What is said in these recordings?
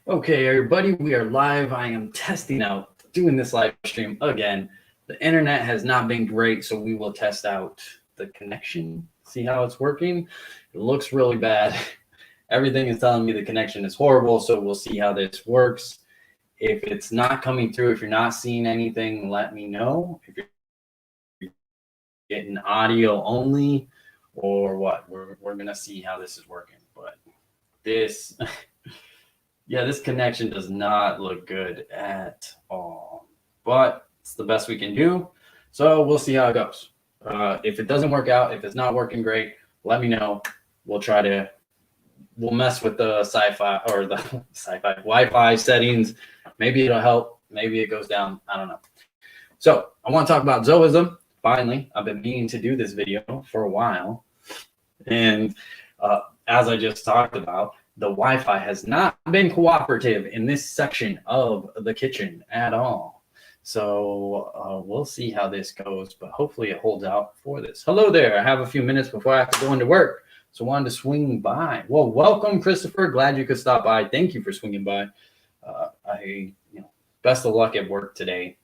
Okay, everybody, we are live. I am testing out doing this live stream again. The internet has not been great, so we will test out the connection, see how it's working. It looks really bad. Everything is telling me the connection is horrible, so we'll see how this works. If it's not coming through, if you're not seeing anything, let me know. If you're getting audio only or what, we're going to see how this is working. But this... Yeah, this connection does not look good at all, but it's the best we can do. So we'll see how it goes. If it doesn't work out, if it's not working great, let me know. We'll mess with the sci-fi or the sci-fi Wi-Fi settings. Maybe it'll help. Maybe it goes down. I don't know. So I want to talk about Zoism. Finally, I've been meaning to do this video for a while. And as I just talked about, the Wi-Fi has not been cooperative in this section of the kitchen at all. So we'll see how this goes, but hopefully it holds out for this. Hello there. I have a few minutes before I have to go into work, so wanted to swing by. Well, welcome, Christopher. Glad you could stop by. Thank you for swinging by. Best of luck at work today.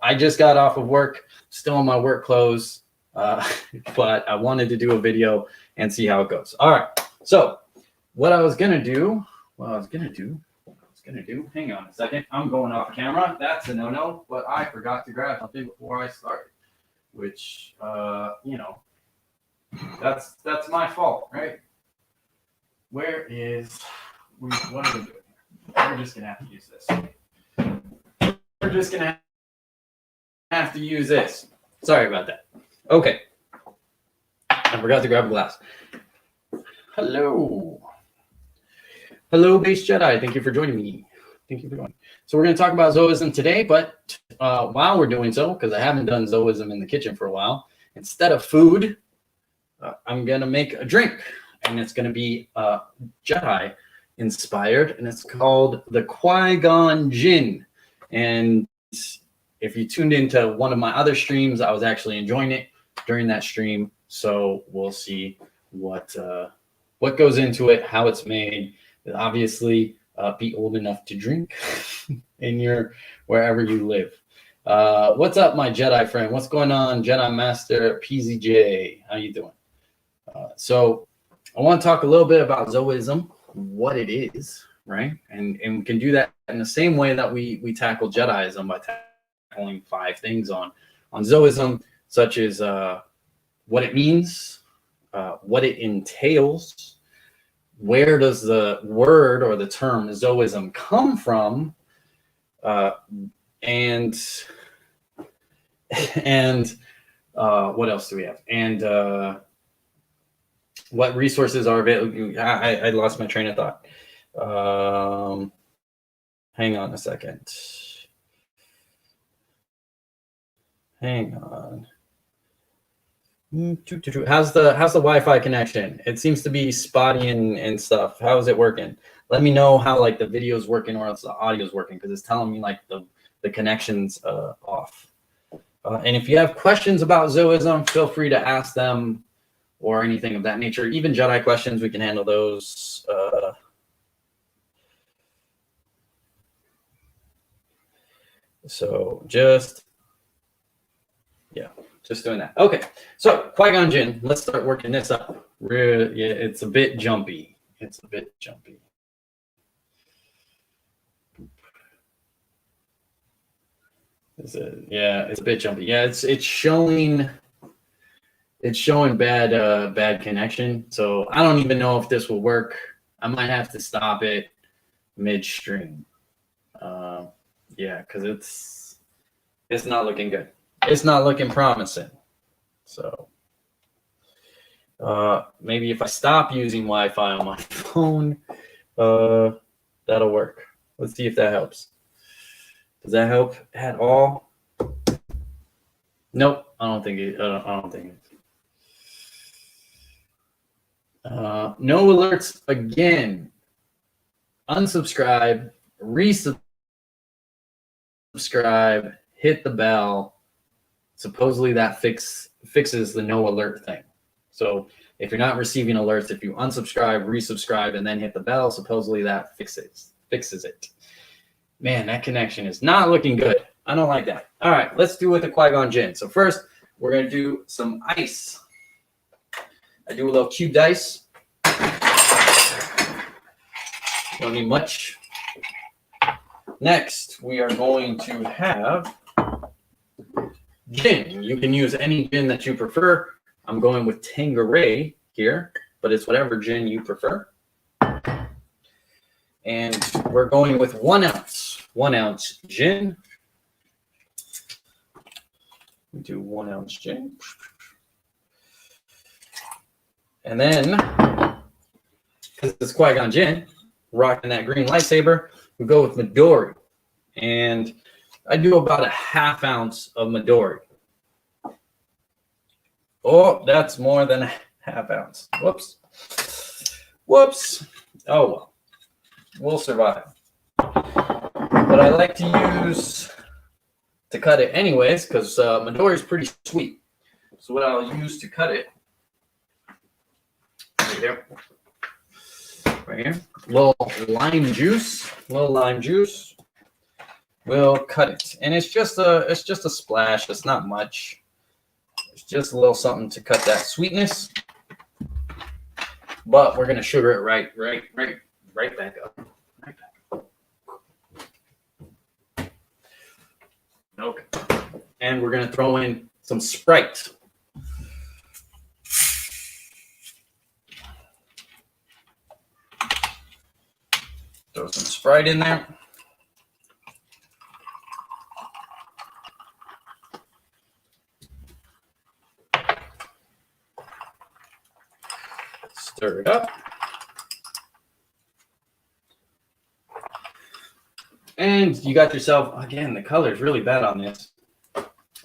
I just got off of work, still in my work clothes, but I wanted to do a video and see how it goes. All right. So what I was gonna do, hang on a second. I'm going off camera. That's a no-no, but I forgot to grab something before I started, which, that's my fault, right? What are we doing? We're just gonna have to use this. Sorry about that. Okay. I forgot to grab a glass. Hello, Base Jedi. Thank you for joining me. So we're going to talk about Zoism today, but while we're doing so, because I haven't done Zoism in the kitchen for a while, instead of food, I'm going to make a drink, and it's going to be Jedi inspired, and it's called the Qui-Gon Jinn. And if you tuned into one of my other streams, I was actually enjoying it during that stream. So we'll see what goes into it, how it's made. Obviously, be old enough to drink in wherever you live. What's up, my Jedi friend? What's going on, Jedi Master PZJ? How you doing? So I want to talk a little bit about Zoism, what it is, right? And we can do that in the same way that we tackle Jediism by tackling 5 things on Zoism, such as what it means, what it entails, where does the word or the term Zoism come from, and what else do we have? And what resources are available? I lost my train of thought. Hang on a second. Hang on. How's the Wi-Fi connection? It seems to be spotty and stuff. How is it working? Let me know how like the video is working or else the audio is working, because it's telling me like the connection's off. And if you have questions about Zoism, feel free to ask them or anything of that nature. Even Jedi questions, we can handle those. So just doing that. Okay, so Qui-Gon Jinn, let's start working this up. It's a bit jumpy. It's a bit jumpy. It's a bit jumpy. Yeah, it's showing bad connection. So I don't even know if this will work. I might have to stop it midstream. Yeah, because it's not looking good. It's not looking promising. So maybe if I stop using Wi-Fi on my phone, that'll work. Let's see if that helps. Does that help at all? Nope, I don't think it. No alerts again. Unsubscribe, resubscribe, hit the bell. Supposedly that fixes the no alert thing. So If you're not receiving alerts, if you unsubscribe, resubscribe, and then hit the bell, supposedly that fixes it. Man, that connection is not looking good. I don't like that. All right, let's do with the Qui-Gon Jinn. So first, we're going to do some ice. I do a little cubed ice. Don't need much. Next, we are going to have gin. You can use any gin that you prefer. I'm going with Tanqueray here, but it's whatever gin you prefer. And we're going with 1 ounce. 1 ounce gin. We do 1 ounce gin. And then, because it's Qui-Gon Jinn, rocking that green lightsaber, we go with Midori. And I do about a 1/2 ounce of Midori. Oh, that's more than a 1/2 ounce. Whoops. Whoops. Oh, well. We'll survive. But I like to use, to cut it anyways, because Midori is pretty sweet. So what I'll use to cut it, right here. Right here. Little lime juice. We'll cut it. And it's just a splash. It's not much. It's just a little something to cut that sweetness. But we're gonna sugar it right back up. Okay. And we're gonna throw in some Sprite. Throw some Sprite in there. Stir it up. And you got yourself, again, the color is really bad on this.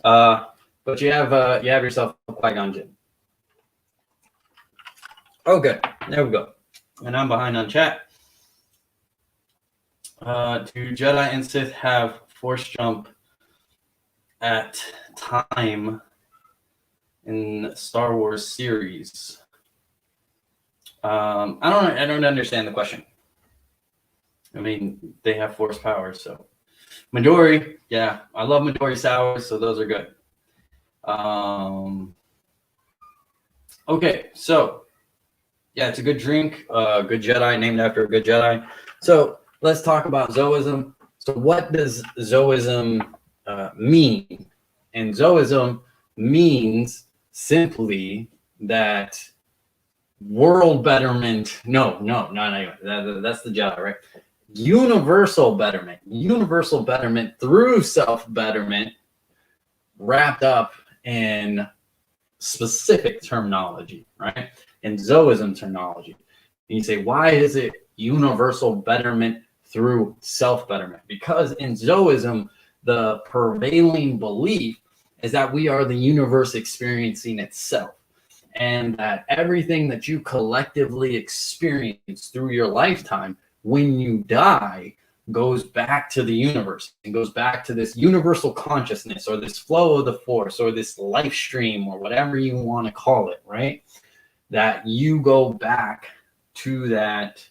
But you have yourself a Qui-Gon Jinn. Oh, good. There we go. And I'm behind on chat. Do Jedi and Sith have Force jump at time in Star Wars series? I don't understand the question. I mean, they have Force powers, so Midori, yeah, I love Midori sours, so those are good. Okay, so yeah, it's a good drink, good Jedi, named after a good Jedi. So let's talk about Zoism. So what does Zoism mean? And Zoism means simply that world betterment. No, that's the Jedi, right? Universal betterment through self-betterment, wrapped up in specific terminology, right? In Zoism terminology. And you say, why is it universal betterment through self-betterment? Because in Zoism, the prevailing belief is that we are the universe experiencing itself, and that everything that you collectively experience through your lifetime, when you die, goes back to the universe and goes back to this universal consciousness, or this flow of the Force, or this life stream, or whatever you want to call it, right? That you go back to that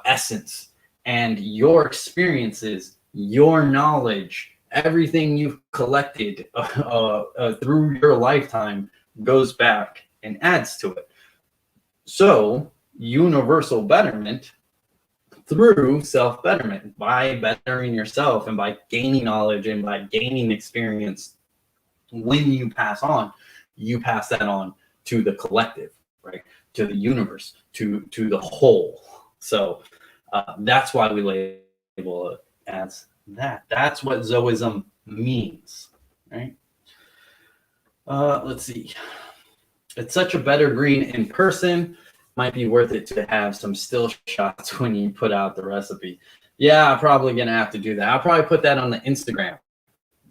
essence, and your experiences, your knowledge, everything you've collected through your lifetime goes back and adds to it. So universal betterment through self-betterment, by bettering yourself and by gaining knowledge and by gaining experience. When you pass on, you pass that on to the collective, right? To the universe, to the whole. So that's why we label it as that. That's what Zoism means, right? Let's see. It's such a better green in person. Might be worth it to have some still shots when you put out the recipe. Yeah, I'm probably gonna have to do that. I'll probably put that on the Instagram.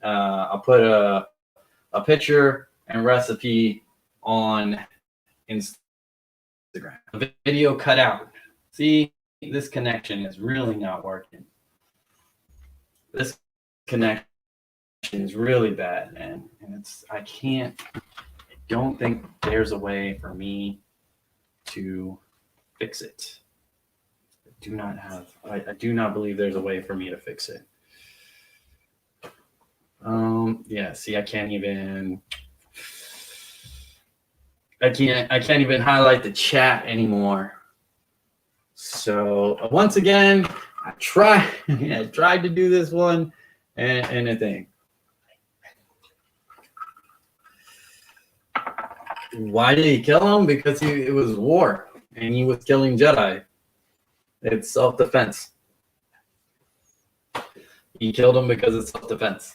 I'll put a picture and recipe on Instagram. A video cut out. See, this connection is really not working. This connection is really bad, man, and I can't don't think there's a way for me to fix it. I do not believe there's a way for me to fix it. Yeah, see, I can't even highlight the chat anymore. So once again, I tried to do this one and a thing. Why did he kill him? Because it was war and he was killing Jedi. It's self-defense. He killed him because it's self-defense.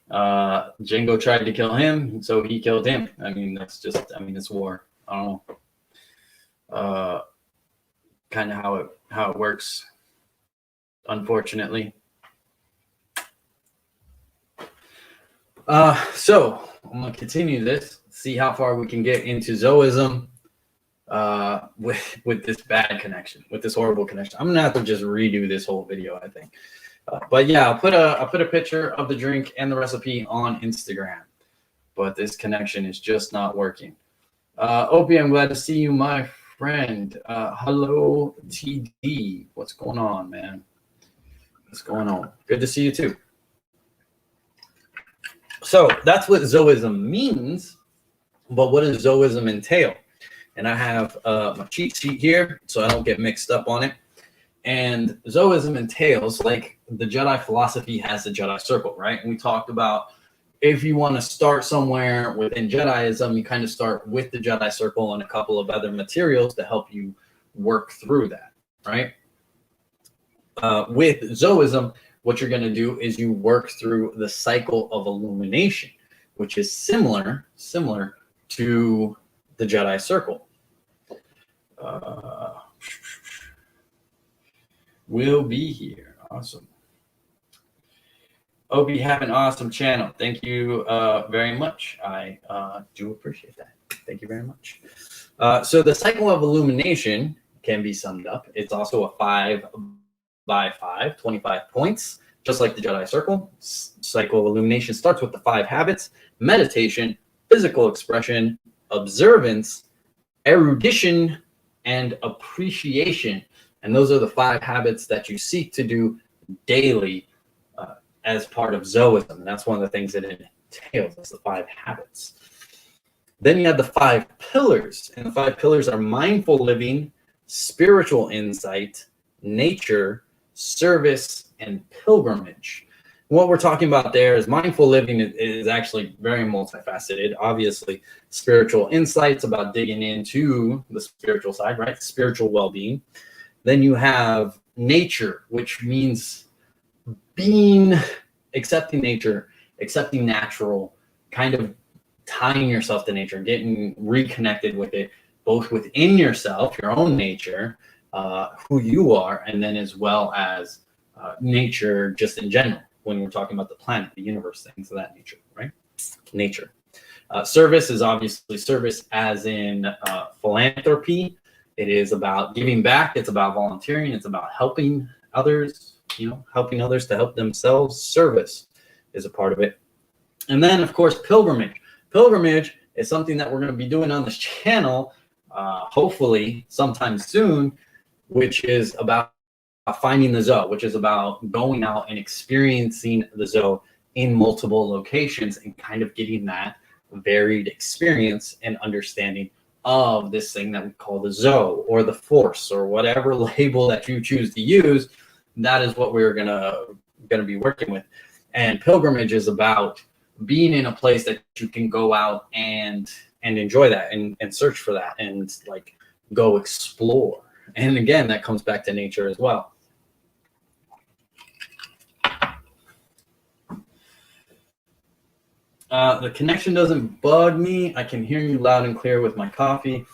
Jango tried to kill him, so he killed him. I mean, it's war. I don't know. Kind of how it works, unfortunately. So I'm gonna continue this, see how far we can get into Zoism with this bad connection, with this horrible connection. I'm gonna have to just redo this whole video, I think. But yeah, I'll put a picture of the drink and the recipe on Instagram. But this connection is just not working. Opie, I'm glad to see you, my friend. Hello, TD. What's going on, man? What's going on? Good to see you too. So that's what Zoism means, but what does Zoism entail? And I have my cheat sheet here so I don't get mixed up on it. And Zoism entails, like the Jedi philosophy has the Jedi circle, right? And we talked about if you want to start somewhere within Jediism, you kind of start with the Jedi circle and a couple of other materials to help you work through that, right? With Zoism, what you're going to do is you work through the cycle of illumination, which is similar to the Jedi circle. We'll be here. Awesome. Opie, have an awesome channel. Thank you very much. I do appreciate that. Thank you very much. So the cycle of illumination can be summed up. It's also a 5x5, 25 points, just like the Jedi circle. Cycle of illumination starts with the 5 habits: meditation, physical expression, observance, erudition, and appreciation. And those are the 5 habits that you seek to do daily as part of Zoism. And that's one of the things that it entails, is the 5 habits. Then you have the 5 pillars. And the 5 pillars are mindful living, spiritual insight, nature, service, and pilgrimage. What we're talking about there is mindful living is actually very multifaceted. Obviously, spiritual insights about digging into the spiritual side, right? Spiritual well-being. Then you have nature, which means accepting nature, accepting natural, kind of tying yourself to nature, getting reconnected with it, both within yourself, your own nature, who you are, and then as well as nature just in general, when we're talking about the planet, the universe, things of that nature, right? Nature. Service is obviously service as in philanthropy. It is about giving back. It's about volunteering. It's about helping others, helping others to help themselves. Service is a part of it. And then, of course, pilgrimage. Pilgrimage is something that we're going to be doing on this channel, hopefully sometime soon, which is about finding the Zoe, which is about going out and experiencing the Zoe in multiple locations and kind of getting that varied experience and understanding of this thing that we call the Zoe or the Force or whatever label that you choose to use. That is what we're gonna be working with. And pilgrimage is about being in a place that you can go out and enjoy that and search for that and like go explore. And again, that comes back to nature as well. The connection doesn't bug me. I can hear you loud and clear with my coffee.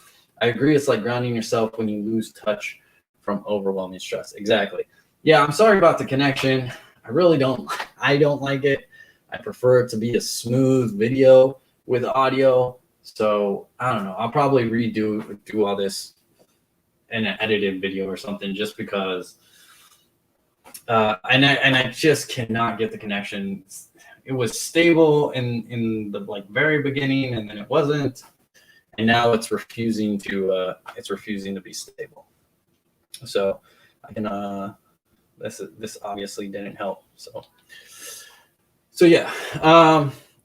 I agree. It's like grounding yourself when you lose touch from overwhelming stress. Exactly. Yeah, I'm sorry about the connection. I don't like it. I prefer it to be a smooth video with audio. So I don't know. I'll probably do all this in an edited video or something, just because. And I just cannot get the connection. It was stable in the very beginning, and then it wasn't. and now it's refusing to be stable. So I can this obviously didn't help. So yeah,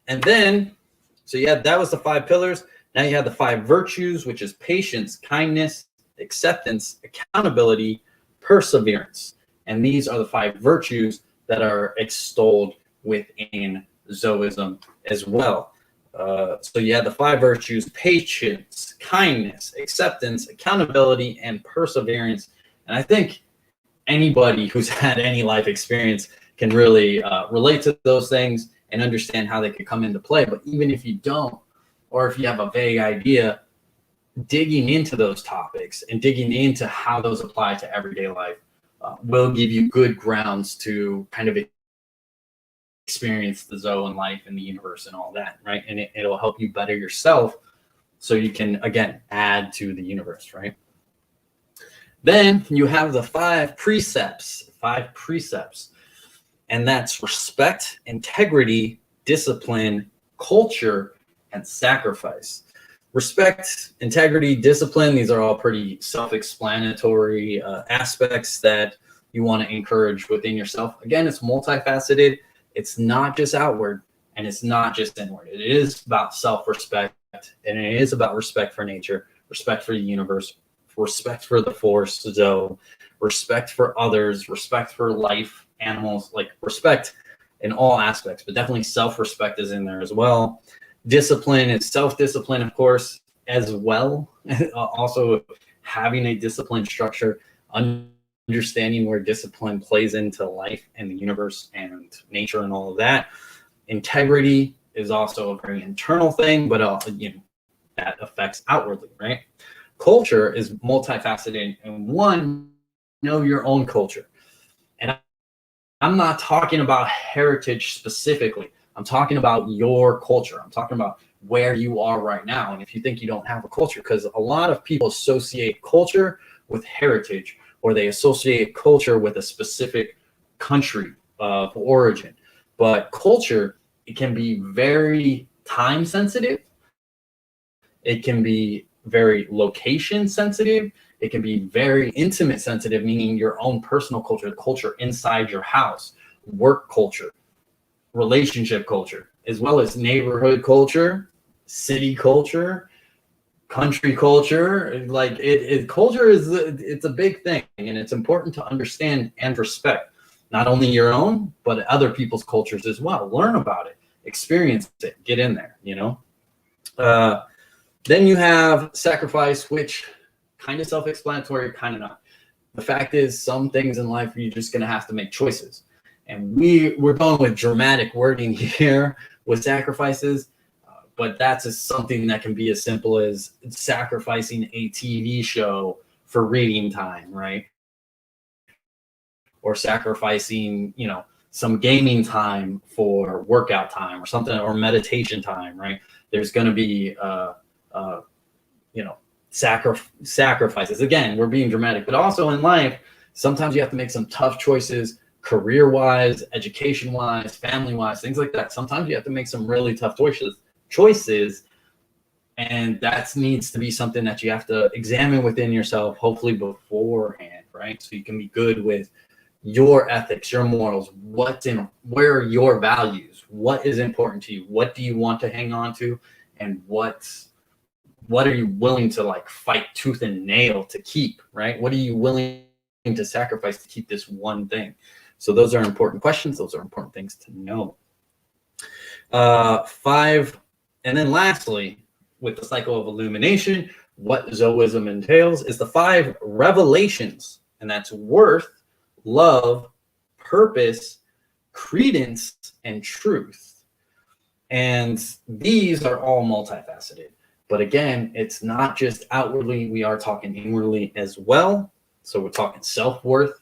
and then that was the 5 pillars. Now you have the 5 virtues, which is patience, kindness, acceptance, accountability, perseverance. And these are the 5 virtues that are extolled within Zoism as well. So you have the 5 virtues: patience, kindness, acceptance, accountability, and perseverance. And I think anybody who's had any life experience can really relate to those things and understand how they could come into play. But even if you don't, or if you have a vague idea, digging into those topics and digging into how those apply to everyday life will give you good grounds to kind of experience the Zoe life and the universe and all that, right? And it'll help you better yourself so you can, again, add to the universe, right? Then you have the 5 precepts, and that's respect, integrity, discipline, culture, and sacrifice. Respect, integrity, discipline, these are all pretty self-explanatory aspects that you want to encourage within yourself. Again, it's multifaceted. It's not just outward, and it's not just inward. It is about self-respect, and it is about respect for nature, respect for the universe, respect for the force, so respect for others, respect for life, animals, like respect in all aspects, but definitely self-respect is in there as well. Discipline is self-discipline, of course, as well. Also having a discipline structure, understanding where discipline plays into life and the universe and nature and all of that. Integrity is also a very internal thing, but that affects outwardly, right? Culture is multifaceted, and one, know your own culture. And I'm not talking about heritage specifically. I'm talking about your culture. I'm talking about where you are right now. And if you think you don't have a culture, because a lot of people associate culture with heritage, or they associate culture with a specific country of origin. But culture, it can be very time sensitive. It can be very location sensitive. It can be very intimate sensitive, meaning your own personal culture, the culture inside your house, work culture, relationship culture, as well as neighborhood culture, city culture, country culture. Like culture it's a big thing, and it's important to understand and respect not only your own, but other people's cultures as well. Learn about it, experience it, get in there, Then you have sacrifice, which kind of self-explanatory, kind of not. The fact is, some things in life you're just going to have to make choices. And we're going with dramatic wording here with sacrifices, but that's something that can be as simple as sacrificing a TV show for reading time, right? Or sacrificing, some gaming time for workout time or something, or meditation time, right? There's going to be, sacrifices. Again, we're being dramatic, but also in life, sometimes you have to make some tough choices, career-wise, education-wise, family-wise, things like that. Sometimes you have to make some really tough choices, and that needs to be something that you have to examine within yourself, hopefully beforehand, right? So you can be good with your ethics, your morals, where are your values, what is important to you, what do you want to hang on to, and what are you willing to fight tooth and nail to keep, right? What are you willing to sacrifice to keep this one thing? So those are important questions. Those are important things to know. 5, and then lastly, with the cycle of illumination, what Zoism entails is the 5 revelations, and that's worth, love, purpose, credence, and truth. And these are all multifaceted. But again, it's not just outwardly, we are talking inwardly as well. So we're talking self-worth,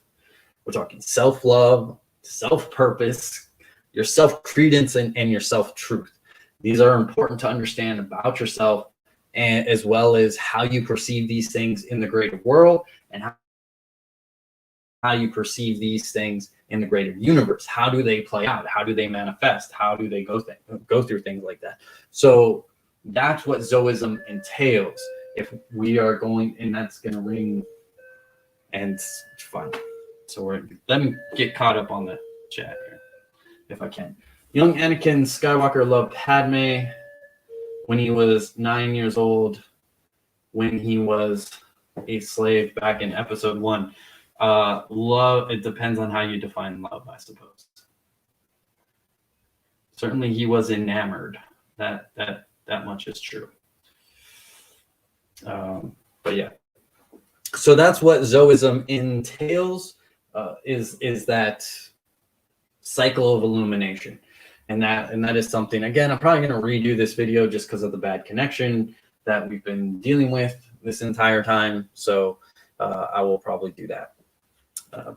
we're talking self-love, self-purpose, your self-credence, and your self-truth. These are important to understand about yourself, and as well as how you perceive these things in the greater world, and how you perceive these things in the greater universe. How do they play out? How do they manifest? How do they go through things like that? So That's what Zoism entails. If we are going, and that's going to ring, and it's fine. So let me get caught up on the chat here, if I can. Young Anakin Skywalker loved Padme when he was 9 years old, when he was a slave back in episode 1. Love, it depends on how you define love, I suppose. Certainly he was enamored. That much is true. But yeah. So that's what Zoism entails, is that cycle of illumination. And that is something, again, I'm probably going to redo this video just because of the bad connection that we've been dealing with this entire time. So I will probably do that.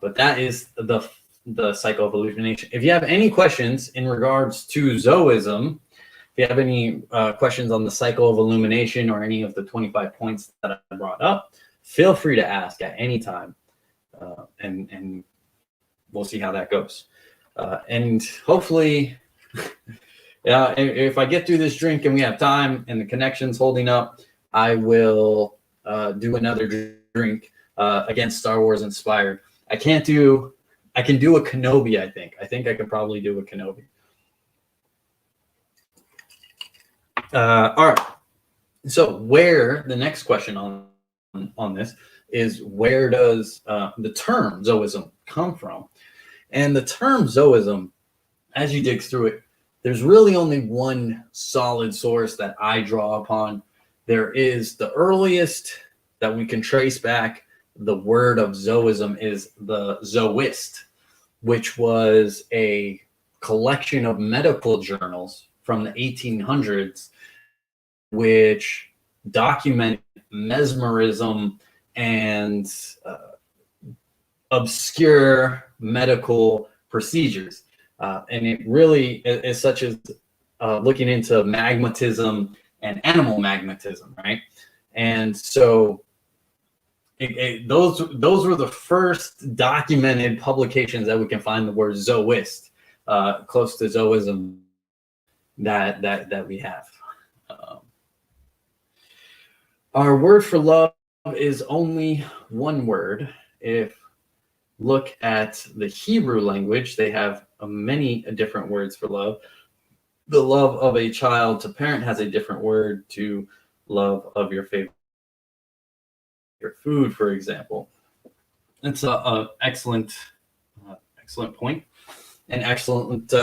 But that is the cycle of illumination. If you have any questions in regards to Zoism, if you have any questions on the cycle of illumination or any of the 25 points that I brought up, feel free to ask at any time, and we'll see how that goes. And hopefully, yeah, if I get through this drink and we have time and the connection's holding up, I will do another drink against Star Wars inspired. I can do a Kenobi, I think. I think I could probably do a Kenobi. All right. So the next question on this is, where does the term Zoism come from? And the term Zoism, as you dig through it, there's really only one solid source that I draw upon. There is the earliest that we can trace back the word of Zoism is the Zoist, which was a collection of medical journals from the 1800s, which document mesmerism and obscure medical procedures. And it really is such as looking into magnetism and animal magnetism, right? And so those were the first documented publications that we can find the word Zoist, close to Zoism, that we have. Our word for love is only one word. If look at the Hebrew language, they have many different words for love. The love of a child to parent has a different word to love of your favorite food, for example. It's an excellent point, an excellent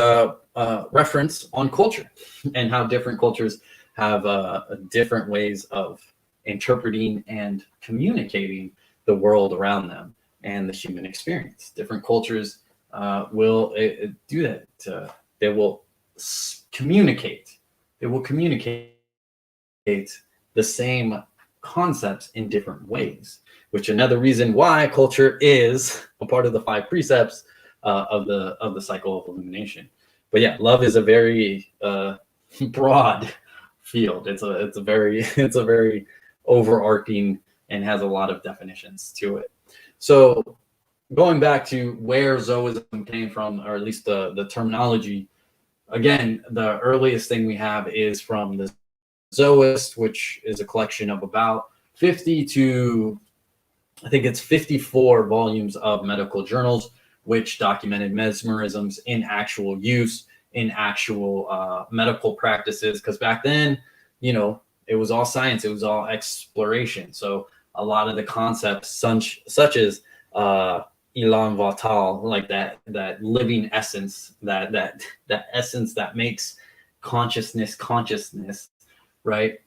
reference on culture and how different cultures have different ways of interpreting and communicating the world around them and the human experience. Different cultures will do that. They will communicate. They will communicate the same concepts in different ways, which another reason why culture is a part of the 5 precepts of the cycle of illumination. But yeah, love is a very broad field. It's a very overarching and has a lot of definitions to it. So going back to where Zoism came from, or at least the terminology, again, the earliest thing we have is from the Zoist, which is a collection of about 50 to, I think it's 54 volumes of medical journals, which documented mesmerisms in actual use, in actual medical practices. Because back then, it was all science, it was all exploration. So a lot of the concepts, such as Elan Vital, like that living essence, that essence that makes consciousness, right?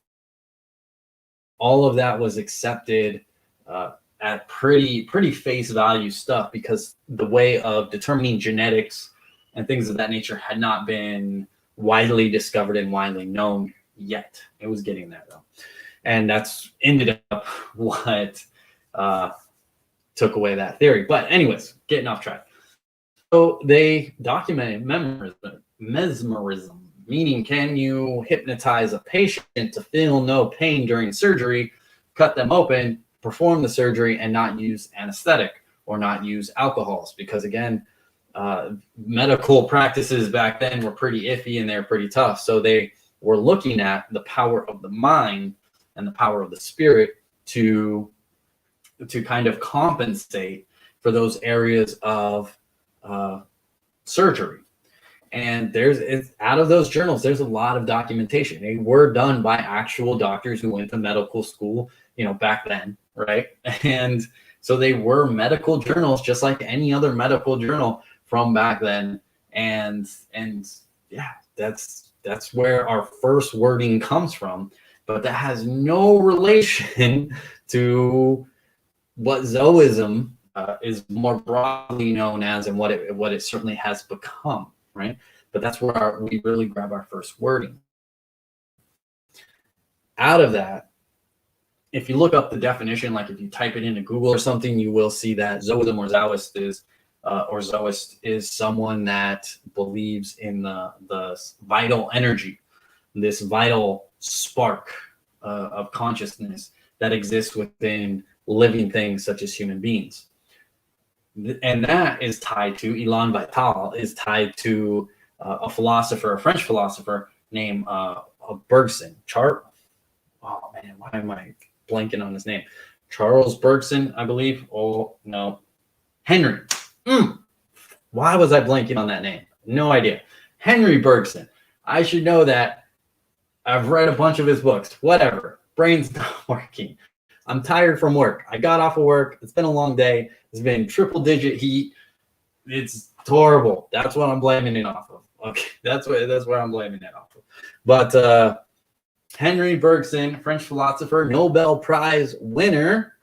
All of that was accepted at pretty face value stuff, because the way of determining genetics and things of that nature had not been widely discovered and widely known yet. It was getting there though, and that's ended up what took away that theory. But anyways, getting off track. So they documented mesmerism, meaning, can you hypnotize a patient to feel no pain during surgery, cut them open, perform the surgery, and not use anesthetic or not use alcohols? Because again, medical practices back then were pretty iffy and they're pretty tough. So they we're looking at the power of the mind and the power of the spirit to kind of compensate for those areas of surgery. And out of those journals, there's a lot of documentation. They were done by actual doctors who went to medical school, back then, right? And so they were medical journals, just like any other medical journal from back then. And yeah, that's where our first wording comes from. But that has no relation to what Zoism is more broadly known as, and what it certainly has become, right? But that's where we really grab our first wording. Out of that, if you look up the definition, like if you type it into Google or something, you will see that Zoism or Zoist is someone that believes in the vital energy, this vital spark of consciousness that exists within living things such as human beings. And that is tied to, Elan Vital is tied to a French philosopher named Bergson. Oh man, why am I blanking on his name? Charles Bergson, I believe. Oh no, Henry. Why was I blanking on that name? No idea. Henry Bergson. I should know that. I've read a bunch of his books. Whatever. Brain's not working. I'm tired from work. I got off of work. It's been a long day. It's been triple-digit heat. It's horrible. That's what I'm blaming it off of. Okay, that's what I'm blaming it off of. But Henry Bergson, French philosopher, Nobel Prize winner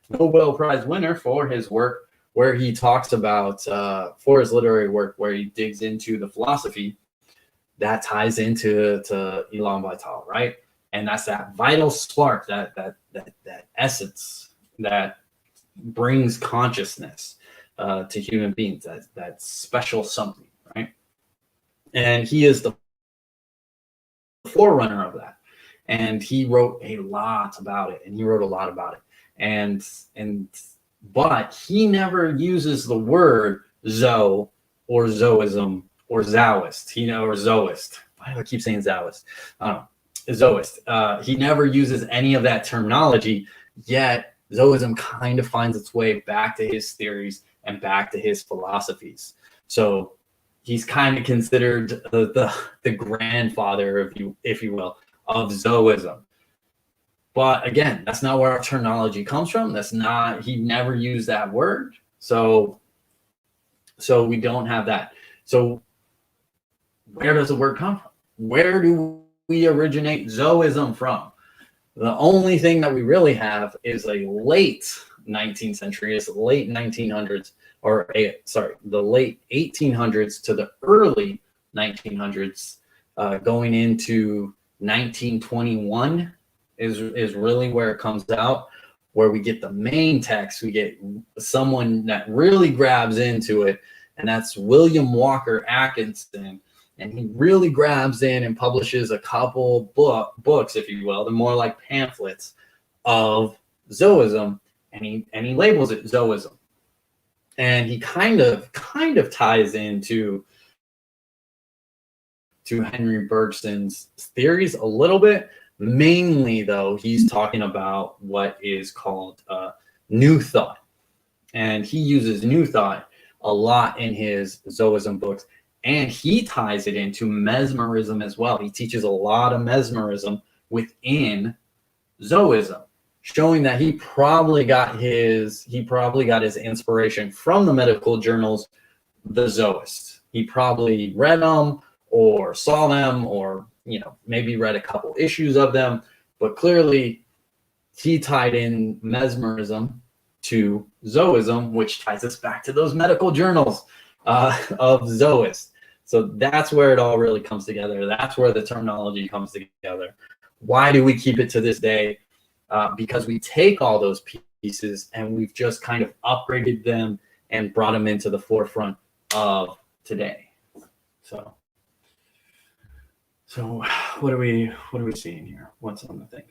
for his work, where he talks about for his literary work, where he digs into the philosophy that ties into Elan Vital, right? And that's that vital spark, that essence that brings consciousness to human beings, that special something, right? And he is the forerunner of that. And he wrote a lot about it, but he never uses the word Zo or Zoism or Zoist, or Zoist. Why do I keep saying Zoist? I don't know. Zoist. He never uses any of that terminology, yet Zoism kind of finds its way back to his theories and back to his philosophies. So he's kind of considered the grandfather, if you will, of Zoism. But again, that's not where our terminology comes from. He never used that word. So we don't have that. So where does the word come from? Where do we originate Zoism from? The only thing that we really have is a late 19th century, is late 1900s, the late 1800s to the early 1900s, going into 1921 is really where it comes out, where we get the main text. We get someone that really grabs into it, and that's William Walker Atkinson. And he really grabs in and publishes a couple books, if you will. They're more like pamphlets of Zoism, and he labels it Zoism. And he kind of ties into Henry Bergson's theories a little bit. Mainly, though, he's talking about what is called New Thought. And he uses New Thought a lot in his Zoism books. And he ties it into mesmerism as well. He teaches a lot of mesmerism within Zoism, showing that he probably got his inspiration from the medical journals, the Zoists. He probably read them or saw them, or maybe read a couple issues of them, but clearly he tied in mesmerism to Zoism, which ties us back to those medical journals of Zoists. So that's where it all really comes together. That's where the terminology comes together. Why do we keep it to this day? Because we take all those pieces and we've just kind of upgraded them and brought them into the forefront of today. So what are we seeing here? What's on the thing?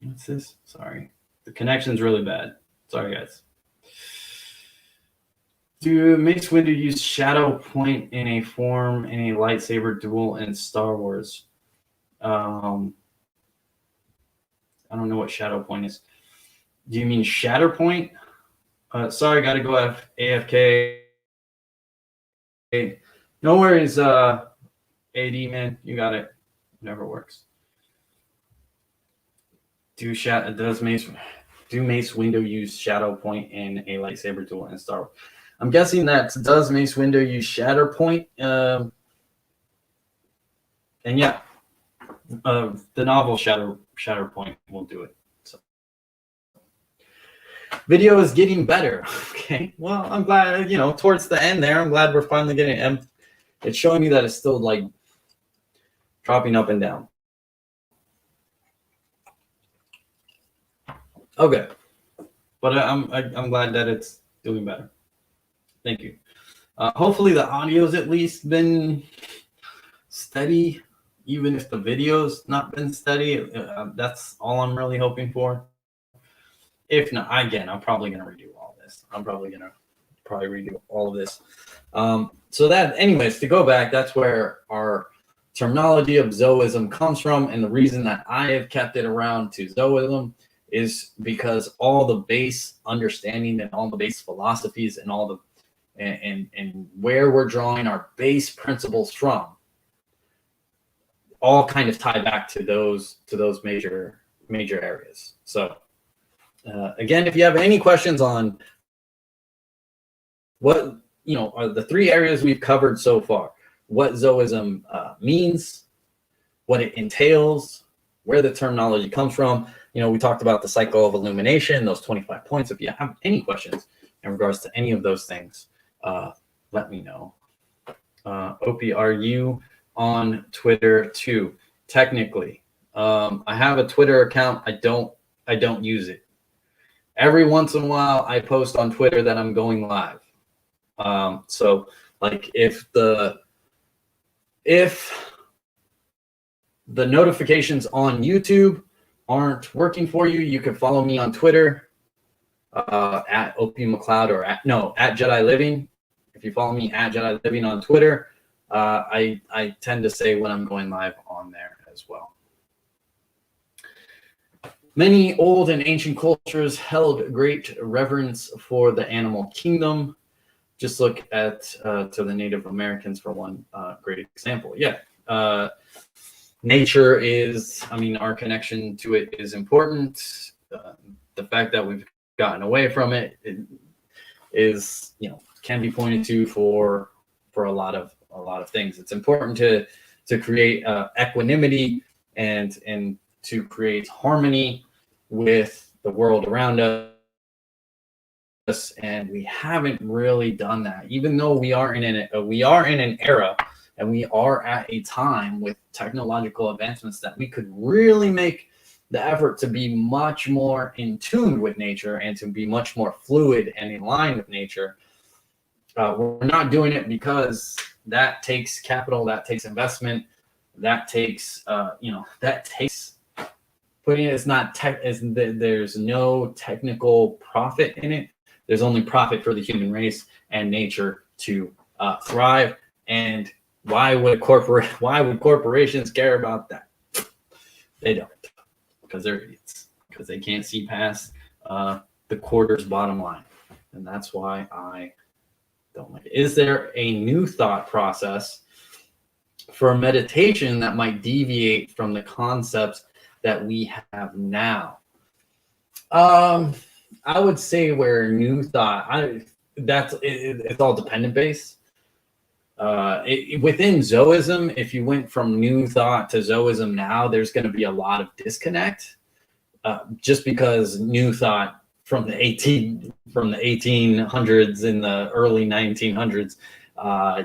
What's this? Sorry, the connection's really bad. Sorry, guys. Do Mace Windu use Shadow Point in a form in a lightsaber duel in Star Wars? I don't know what Shadow Point is. Do you mean Shatter Point? Sorry, gotta go AFK. No worries, AD man, you got it. Whatever works. Do Mace Windu use Shadow Point in a lightsaber duel in Star Wars? I'm guessing that does Mace Windu use Shatter Point? And yeah, the novel Shatter Point will do it. So. Video is getting better. Okay, well, I'm glad, towards the end there, I'm glad we're finally getting it. It's showing me that it's still like dropping up and down. Okay, but I'm glad that it's doing better. Thank you. Hopefully the audio's at least been steady, even if the video's not been steady. That's all I'm really hoping for. If not, again, I'm probably going to redo all this. I'm probably going to redo all of this. So that, anyways, to go back, that's where our terminology of Zoism comes from. And the reason that I have kept it around to Zoism is because all the base understanding and all the base philosophies and all the and where we're drawing our base principles from all kind of tie back to those major areas. So again, if you have any questions on what are the three areas we've covered so far, what Zoism means, what it entails, where the terminology comes from. We talked about the cycle of illumination, those 25 points. If you have any questions in regards to any of those things, let me know. Opie, are you on Twitter too? Technically, I have a Twitter account. I don't use it. Every once in a while, I post on Twitter that I'm going live. So like if the notifications on YouTube aren't working for you, you can follow me on Twitter at Opie McLeod or at Jedi Living. If you follow me at Jedi Living on Twitter, I tend to say when I'm going live on there as well. Many old and ancient cultures held great reverence for the animal kingdom. Just look at to the Native Americans for one great example. Yeah. Nature is, our connection to it is important. The fact that we've gotten away from it is, can be pointed to for a lot of things. It's important to create equanimity and to create harmony with the world around us, and we haven't really done that. Even though we are in an era. And we are at a time with technological advancements that we could really make the effort to be much more in tune with nature and to be much more fluid and in line with nature. We're not doing it because that takes capital, that takes investment, that takes putting it. It's not there's no technical profit in it. There's only profit for the human race and nature to thrive. And why would corporations care about that? They don't, because they're idiots, because they can't see past the quarter's bottom line. And that's why I don't like it. Is there a new thought process for meditation that might deviate from the concepts that we have now? I would say where new thought, it's all dependent based. Within Zoism, if you went from New Thought to Zoism now, there's going to be a lot of disconnect, just because New Thought from the 1800s in the early 1900s,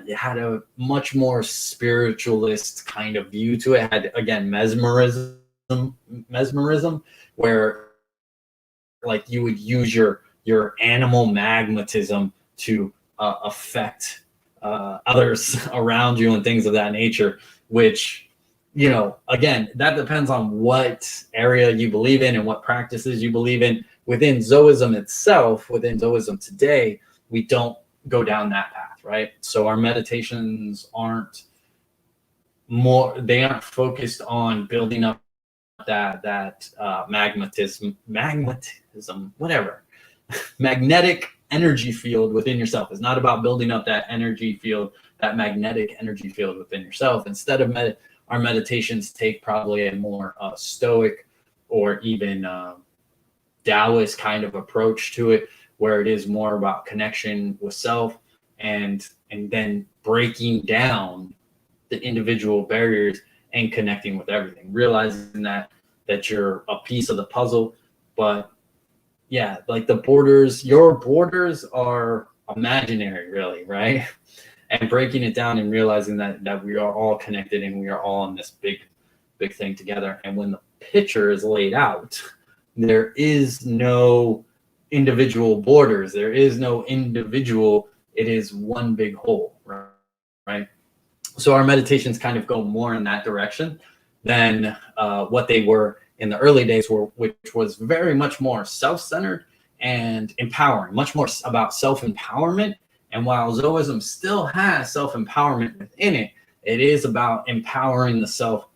it had a much more spiritualist kind of view to it. It had, again, mesmerism, where like you would use your animal magnetism to affect others around you and things of that nature, which, again, that depends on what area you believe in and what practices you believe in. Within Zoism itself, within Zoism today, we don't go down that path, right? So our meditations aren't more, they aren't focused on building up that magnetism, whatever, magnetic energy field within yourself. It's not about building up that energy field, that magnetic energy field within yourself. Instead of our meditations take probably a more stoic or even Taoist kind of approach to it, where it is more about connection with self and then breaking down the individual barriers and connecting with everything, realizing that you're a piece of the puzzle. But yeah, like your borders are imaginary, really, right? And breaking it down and realizing that we are all connected and we are all in this big thing together. And when the picture is laid out, there is no individual borders, there is no individual, it is one big whole, right? So our meditations kind of go more in that direction than what they were in the early days, which was very much more self-centered and empowering, much more about self-empowerment. And while Zoism still has self-empowerment within it, it is about empowering the self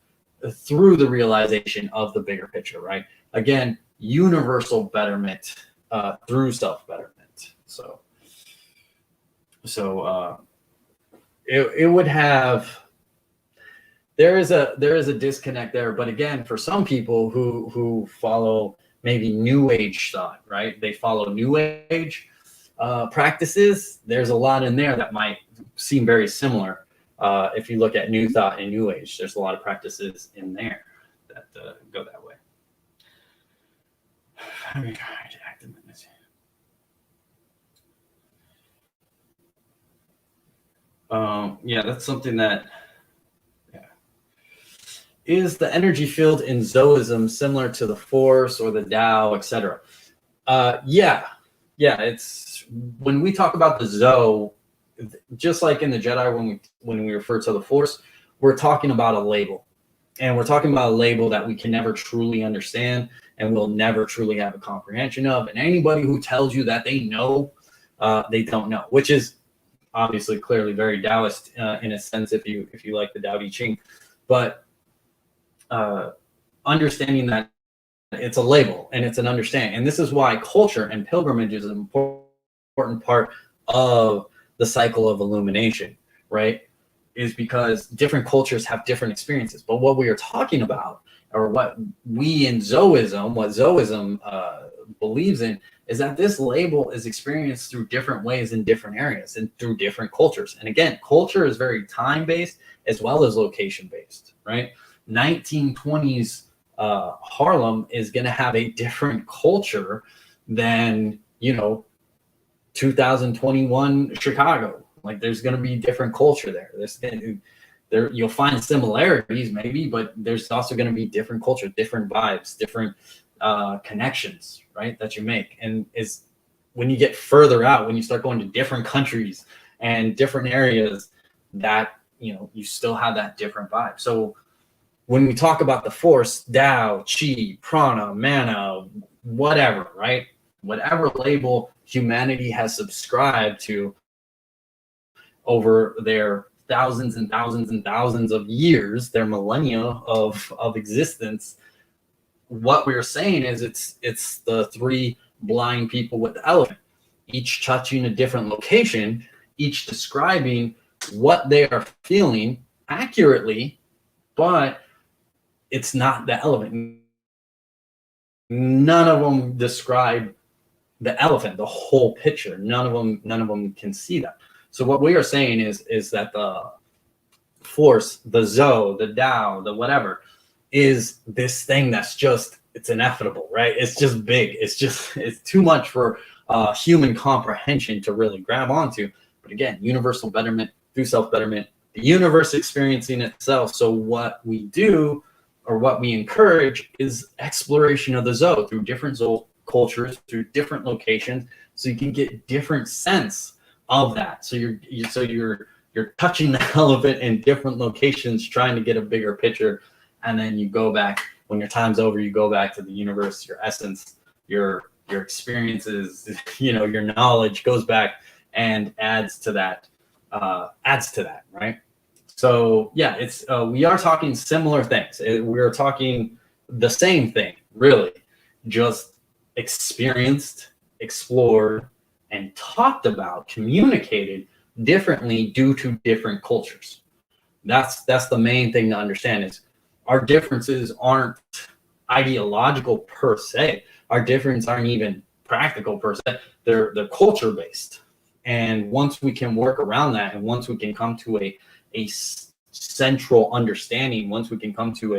through the realization of the bigger picture, right? Again, universal betterment through self-betterment. So it would have, there is a disconnect there. But again, for some people who follow maybe new age thought, right? They follow new age practices. There's a lot in there that might seem very similar. If you look at new thought and new age, there's a lot of practices in there that go that way. Yeah, that's something that, yeah. Is the energy field in Zoism similar to the Force or the Tao, etc.? Yeah, it's, when we talk about the Zo, just like in the Jedi, when we refer to the Force, we're talking about a label. And we're talking about a label that we can never truly understand and will never truly have a comprehension of. And anybody who tells you that they know, they don't know, which is obviously clearly very Taoist in a sense, if you like the Tao Te Ching. But understanding that it's a label and it's an understanding. And this is why culture and pilgrimage is an important part of the cycle of illumination, right? Is because different cultures have different experiences. But what we are talking about, or what we in Zoism, what Zoism believes in, is that this label is experienced through different ways in different areas and through different cultures. And again, culture is very time-based as well as location-based, right? 1920s Harlem is going to have a different culture than, 2021 Chicago. Like, there's going to be different culture there. There you'll find similarities maybe, but there's also going to be different culture, different vibes, different connections, right, that you make. And is when you get further out, when you start going to different countries and different areas, that you still have that different vibe. So when we talk about the Force, Tao, Chi, Prana, Mana, whatever, right, whatever label humanity has subscribed to over their thousands and thousands and thousands of years, their millennia of existence, what we're saying is it's the three blind people with the elephant, each touching a different location, each describing what they are feeling accurately, but it's not the elephant. None of them describe the elephant, the whole picture. None of them can see that. So what we are saying is that the Force, the Zo, the Tao, the whatever, is this thing that's just, it's ineffable, right? It's just big. It's too much for human comprehension to really grab onto. But again, universal betterment through self-betterment, the universe experiencing itself. So what we do, or what we encourage, is exploration of the Zo through different cultures, through different locations, so you can get different sense of that. So you're touching the elephant in different locations, trying to get a bigger picture, and then you go back, when your time's over, you go back to the universe, your essence, your experiences, your knowledge goes back, and adds to that, right? So yeah, it's we are talking similar things. We're talking the same thing, really, just experienced, explored, and talked about, communicated differently due to different cultures. That's the main thing to understand is our differences aren't ideological per se. Our differences aren't even practical per se. They're culture based. And once we can work around that, and once we can come to a central understanding, once we can come to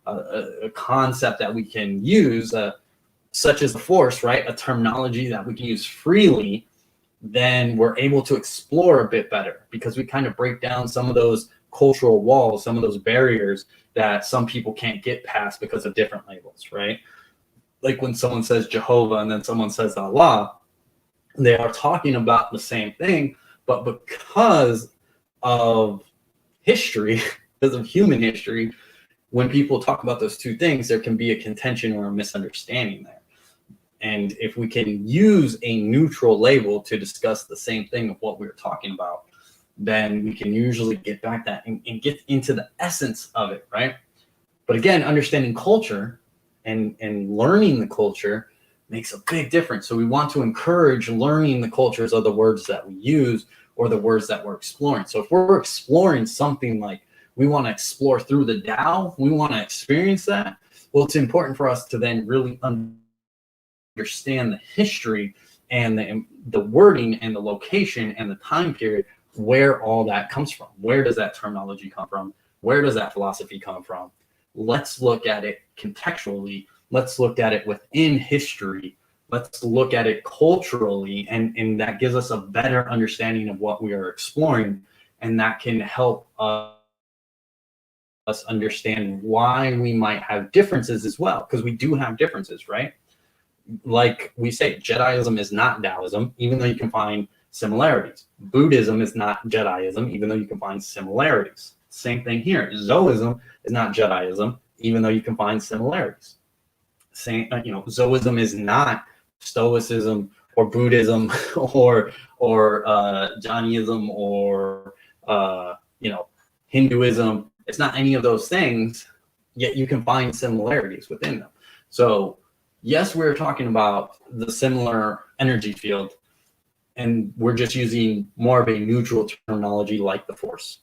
a concept that we can use, such as the force, right? A terminology that we can use freely, then we're able to explore a bit better because we kind of break down some of those cultural walls, some of those barriers that some people can't get past because of different labels, right? Like when someone says Jehovah and then someone says Allah, they are talking about the same thing, but because of history, because of human history, when people talk about those two things, there can be a contention or a misunderstanding there. And if we can use a neutral label to discuss the same thing of what we were talking about, then we can usually get back that and get into the essence of it, right? But again, understanding culture and learning the culture makes a big difference. So we want to encourage learning the cultures of the words that we use or the words that we're exploring. So if we're exploring something like we want to explore through the Tao, we want to experience that, well, it's important for us to then really understand the history and the wording and the location and the time period where all that comes from. Where does that terminology come from? Where does that philosophy come from? Let's look at it contextually. Let's look at it within history. Let's look at it culturally, and that gives us a better understanding of what we are exploring, and that can help us understand why we might have differences as well, because we do have differences, right? Like we say, Jediism is not Taoism, even though you can find similarities. Buddhism is not Jediism, even though you can find similarities. Same thing here. Zoism is not Jediism, even though you can find similarities. Same, Zoism is not Stoicism or Buddhism or Jainism or Hinduism. It's not any of those things, yet you can find similarities within them. So yes, we're talking about the similar energy field, and we're just using more of a neutral terminology like the Force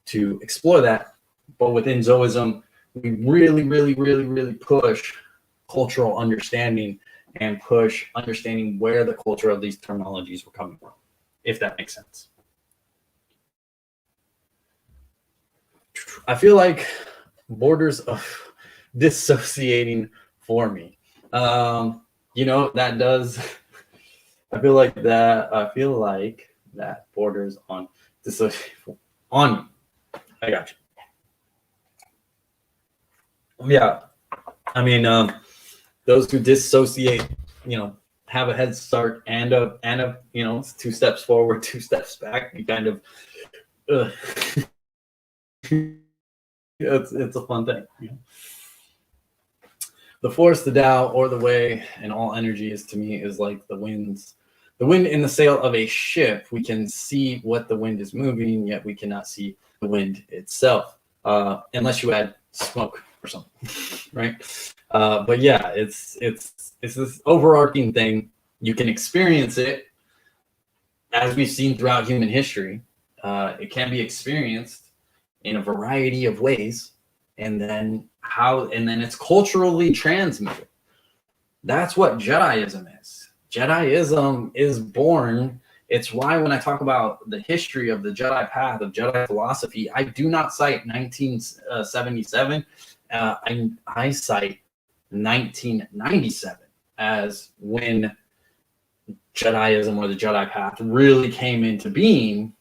to explore that. But within Zoism, we really, really, really, really push cultural understanding and push understanding where the culture of these terminologies were coming from, if that makes sense. I feel like borders of dissociating for me. That does. I feel like that borders on dissociation on me. I got you. Yeah, I mean, those who dissociate, have a head start and it's 2 steps forward, 2 steps back. You kind of, it's a fun thing. The Force, the Tao, or the way, and all energy is to me is like the wind in the sail of a ship. We can see what the wind is moving, yet we cannot see the wind itself, unless you add smoke or something, right? But yeah, it's this overarching thing. You can experience it, as we've seen throughout human history. It can be experienced in a variety of ways, and then it's culturally transmitted. That's what Jediism is. Jediism is born. It's why when I talk about the history of the Jedi path, of Jedi philosophy, I do not cite 1977. I cite 1997 as when Jediism or the Jedi path really came into being,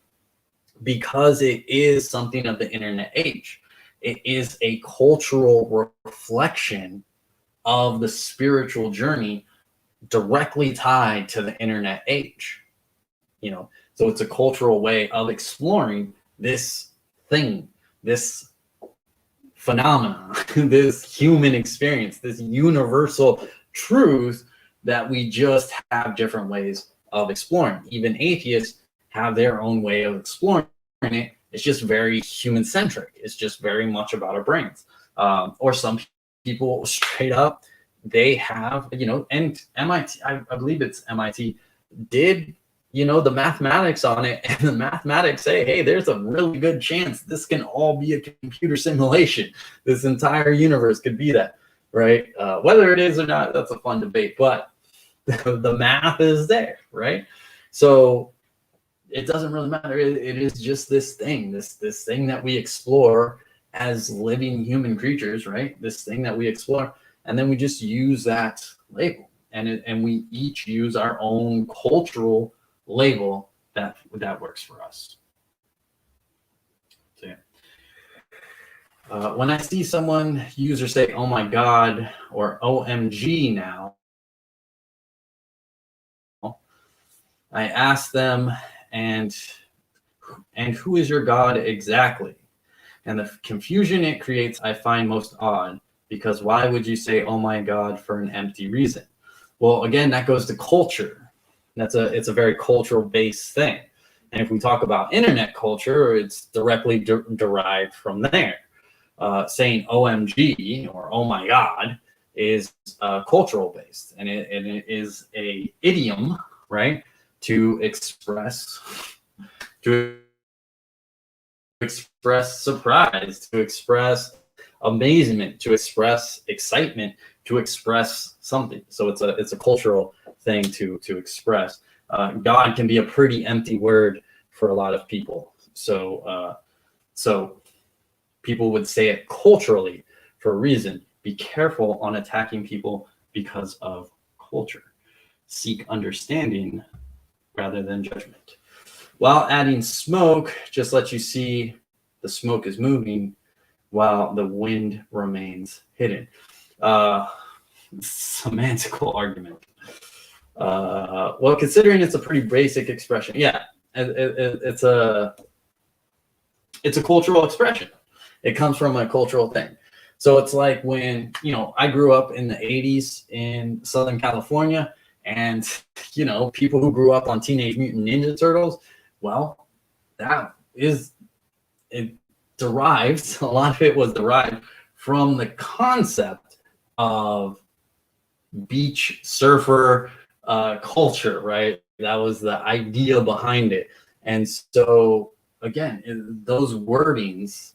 because it is something of the internet age. It is a cultural reflection of the spiritual journey directly tied to the internet age. So it's a cultural way of exploring this thing, this phenomena, this human experience, this universal truth that we just have different ways of exploring. Even atheists have their own way of exploring it. It's just very human centric. It's just very much about our brains. Or some people straight up, they have, and MIT, I believe it's MIT, did, the mathematics on it, and the mathematics say, hey, there's a really good chance this can all be a computer simulation. This entire universe could be that, right? Whether it is or not, that's a fun debate, but the math is there, right? So it doesn't really matter. It is just this thing, this thing that we explore as living human creatures, right? This thing that we explore, and then we just use that label, and we each use our own cultural label that works for us. So, yeah. When I see someone use or say, "Oh my God," or "OMG" now, I ask them, and who is your God exactly? And the confusion it creates, I find most odd, because why would you say, "Oh my God," for an empty reason? Well, again, that goes to culture. It's a very cultural based thing. And if we talk about internet culture, it's directly derived from there. Saying OMG or "Oh my God" is cultural based, and it is a idiom, right, to express surprise, to express amazement, to express excitement, to express something. So it's a cultural thing to express. God can be a pretty empty word for a lot of people. So people would say it culturally for a reason. Be careful on attacking people because of culture. Seek understanding rather than judgment. While adding smoke just lets you see the smoke is moving while the wind remains hidden. Semantical argument. Well, considering it's a pretty basic expression, yeah, it's a cultural expression. It comes from a cultural thing. So it's like when, I grew up in the 80s in Southern California, and, people who grew up on Teenage Mutant Ninja Turtles, well, it derives, a lot of it was derived from the concept of beach surfer culture, right? That was the idea behind it. And so, again, those wordings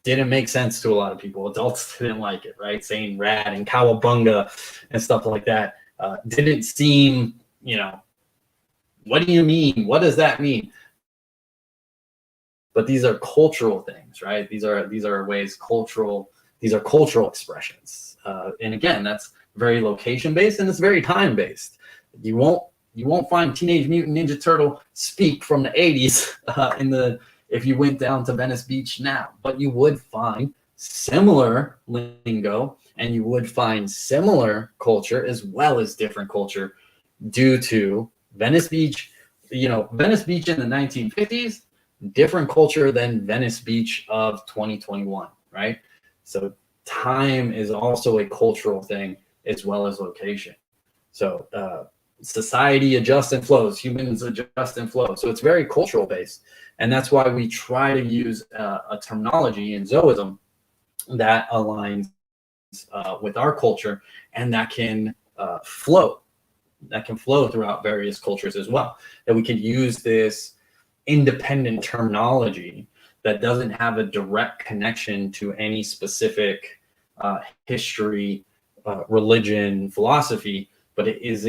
didn't make sense to a lot of people. Adults didn't like it, right? Saying rad and cowabunga and stuff like that didn't seem, what do you mean? What does that mean? But these are cultural things, right? These are ways these are cultural expressions. And again, that's very location based, and it's very time based. You won't find Teenage Mutant Ninja Turtle speak from the 80s if you went down to Venice Beach now, but you would find similar lingo, and you would find similar culture as well as different culture due to Venice Beach. Venice Beach in the 1950s, different culture than Venice Beach of 2021, right? So time is also a cultural thing as well as location. So society adjusts and flows, humans adjust and flow. So it's very cultural based. And that's why we try to use a terminology in Zoism that aligns with our culture, and that can flow. That can flow throughout various cultures as well. That we can use this independent terminology that doesn't have a direct connection to any specific history, religion, philosophy, but it is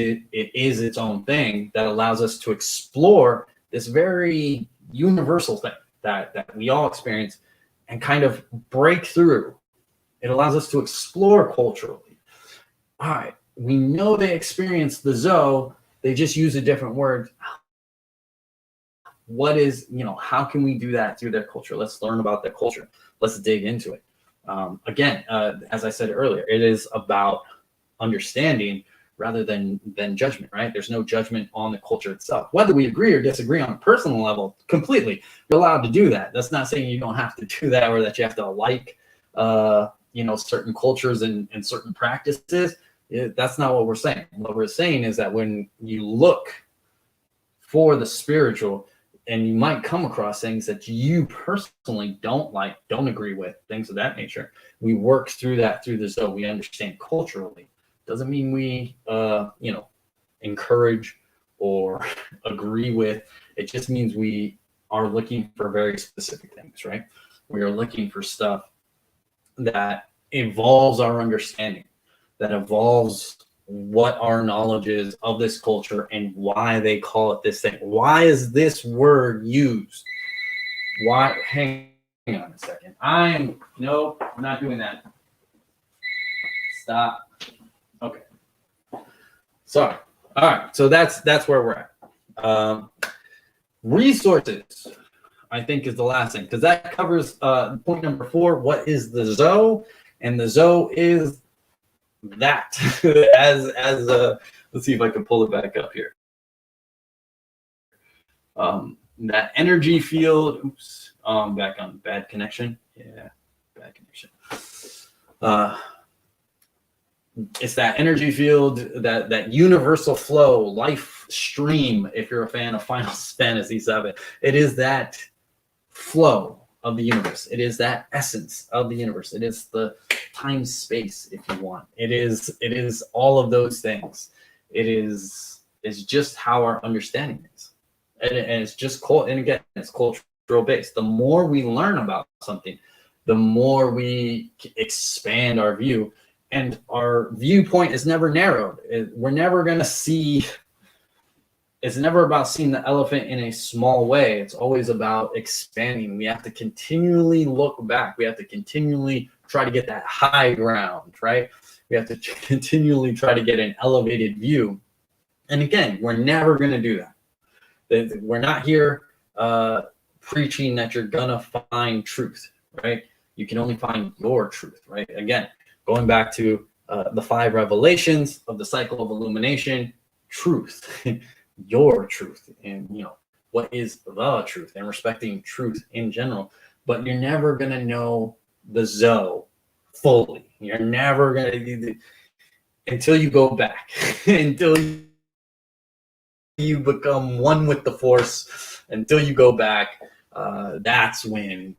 its own thing that allows us to explore this very universal thing that we all experience and kind of break through. It allows us to explore culturally. All right, we know they experience the Zoe, they just use a different word. What is, how can we do that through their culture? Let's learn about their culture. Let's dig into it. Again, as I said earlier, it is about understanding rather than judgment, right? There's no judgment on the culture itself. Whether we agree or disagree on a personal level, completely, you're allowed to do that. That's not saying you don't have to do that or that you have to like, certain cultures and certain practices. That's not what we're saying. What we're saying is that when you look for the spiritual, and you might come across things that you personally don't like, don't agree with, things of that nature. We work through that through the Zoe. We understand culturally. Doesn't mean we, encourage or agree with. It just means we are looking for very specific things, right? We are looking for stuff that evolves our understanding, that evolves what our knowledge is of this culture and why they call it this thing. Why is this word used? Why? Hang on a second. No, I'm not doing that. Stop. Okay. Sorry. All right. So that's where we're at. Resources, I think, is the last thing, because that covers point number 4. What is the Zoe? And the Zoe is that. Let's see if I can pull it back up here. That energy field. Oops. Back on bad connection. Yeah, bad connection. It's that energy field, that universal flow, life stream. If you're a fan of Final Fantasy VII, it is that flow of the universe. It is that essence of the universe. It is the time space, if you want. It is all of those things. It's just how our understanding is, and it's just and again, it's cultural based. The more we learn about something, the more we expand our view. And our viewpoint is never narrowed. We're never going to see, it's never about seeing the elephant in a small way. It's always about expanding. We have to continually look back. We have to continually try to get that high ground, right? We have to continually try to get an elevated view. And again, we're never going to do that. We're not here preaching that you're going to find truth, right? You can only find your truth, right? Again, going back to the 5 revelations of the cycle of illumination, truth, your truth, and what is the truth, and respecting truth in general. But you're never gonna know the Zoe fully. You're never gonna until you go back, until you become one with the Force. Until you go back, that's when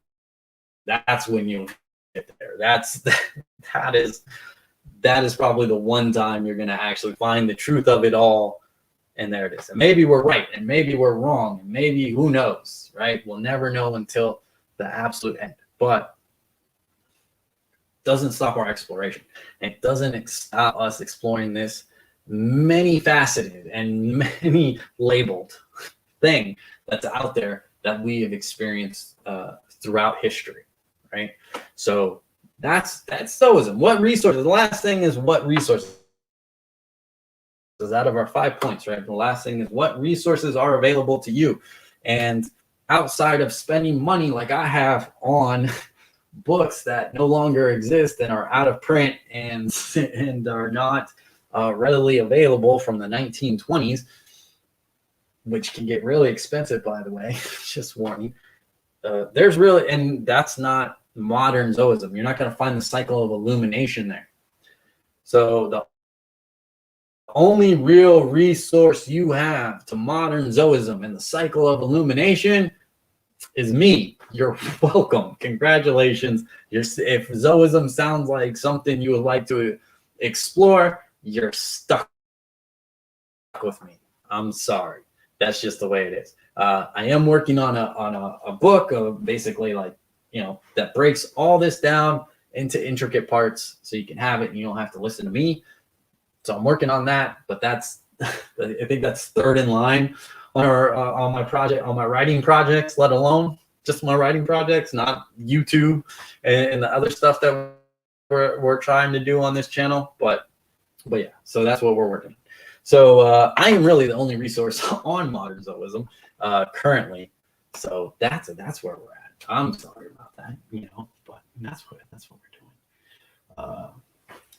you'll get there. That is probably the one time you're going to actually find the truth of it all, and there it is. And maybe we're right, and maybe we're wrong, and maybe who knows, right? We'll never know until the absolute end. But it doesn't stop our exploration. It doesn't stop us exploring this many faceted and many labeled thing that's out there that we have experienced throughout history. Right. So that's Zoism. What resources? The last thing is what resources? Out of our 5 points, right? The last thing is what resources are available to you. And outside of spending money like I have on books that no longer exist and are out of print and are not readily available from the 1920s, which can get really expensive, by the way, just warning. There's really, and that's not modern Zoism. You're not going to find the cycle of illumination there. So the only real resource you have to modern Zoism and the cycle of illumination is me. You're welcome. Congratulations. If Zoism sounds like something you would like to explore, you're stuck with me. I'm sorry. That's just the way it is. I am working on a book of basically that breaks all this down into intricate parts so you can have it and you don't have to listen to me. So I'm working on that, but that's I think that's third in line on my project, on my writing projects, let alone just my writing projects, not YouTube and the other stuff that we're trying to do on this channel. But yeah, so that's what we're working on. So I am really the only resource on modern Zoism currently. So that's where we're at. I'm sorry about that, but that's what we're doing.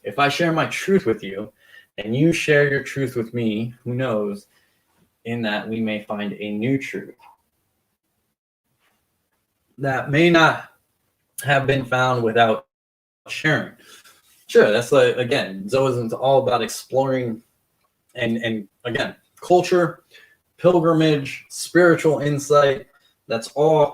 If I share my truth with you and you share your truth with me, who knows, in that we may find a new truth that may not have been found without sharing. Sure, that's again, Zoism's all about exploring and again, culture, pilgrimage, spiritual insight. That's all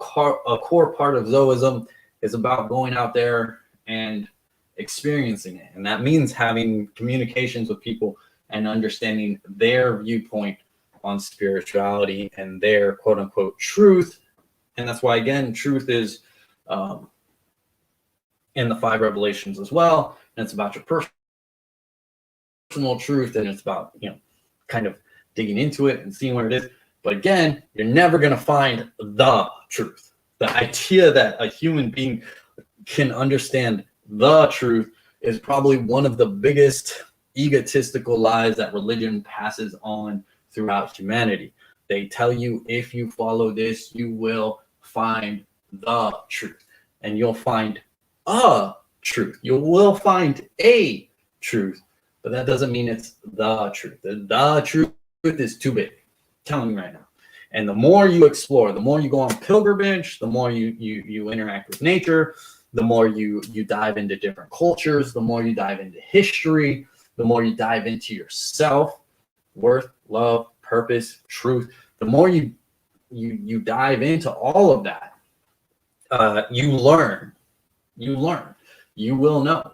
a core part of Zoism, is about going out there and experiencing it. And that means having communications with people and understanding their viewpoint on spirituality and their quote unquote truth. And that's why, again, truth is in the 5 revelations as well. And it's about your personal truth, and it's about, kind of digging into it and seeing what it is. But again, you're never going to find the truth. The idea that a human being can understand the truth is probably one of the biggest egotistical lies that religion passes on throughout humanity. They tell you, if you follow this, you will find the truth, and you'll find a truth. You will find a truth, but that doesn't mean it's the truth. The truth is too big. I'm telling you right now. And the more you explore, the more you go on pilgrimage, the more you interact with nature, the more you dive into different cultures, the more you dive into history, the more you dive into yourself, worth, love, purpose, truth. The more you dive into all of that, you learn. You will know.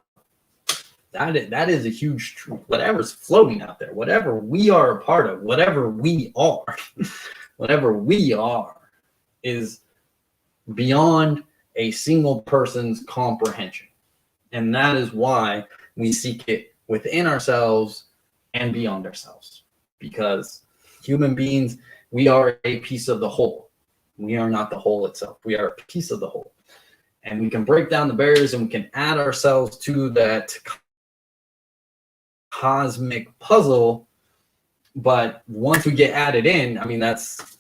That is a huge truth. Whatever's floating out there, whatever we are a part of, whatever we are, whatever we are, is beyond a single person's comprehension. And that is why we seek it within ourselves and beyond ourselves. Because human beings, we are a piece of the whole. We are not the whole itself. We are a piece of the whole. And we can break down the barriers, and we can add ourselves to that cosmic puzzle. But once we get added in, I mean, that's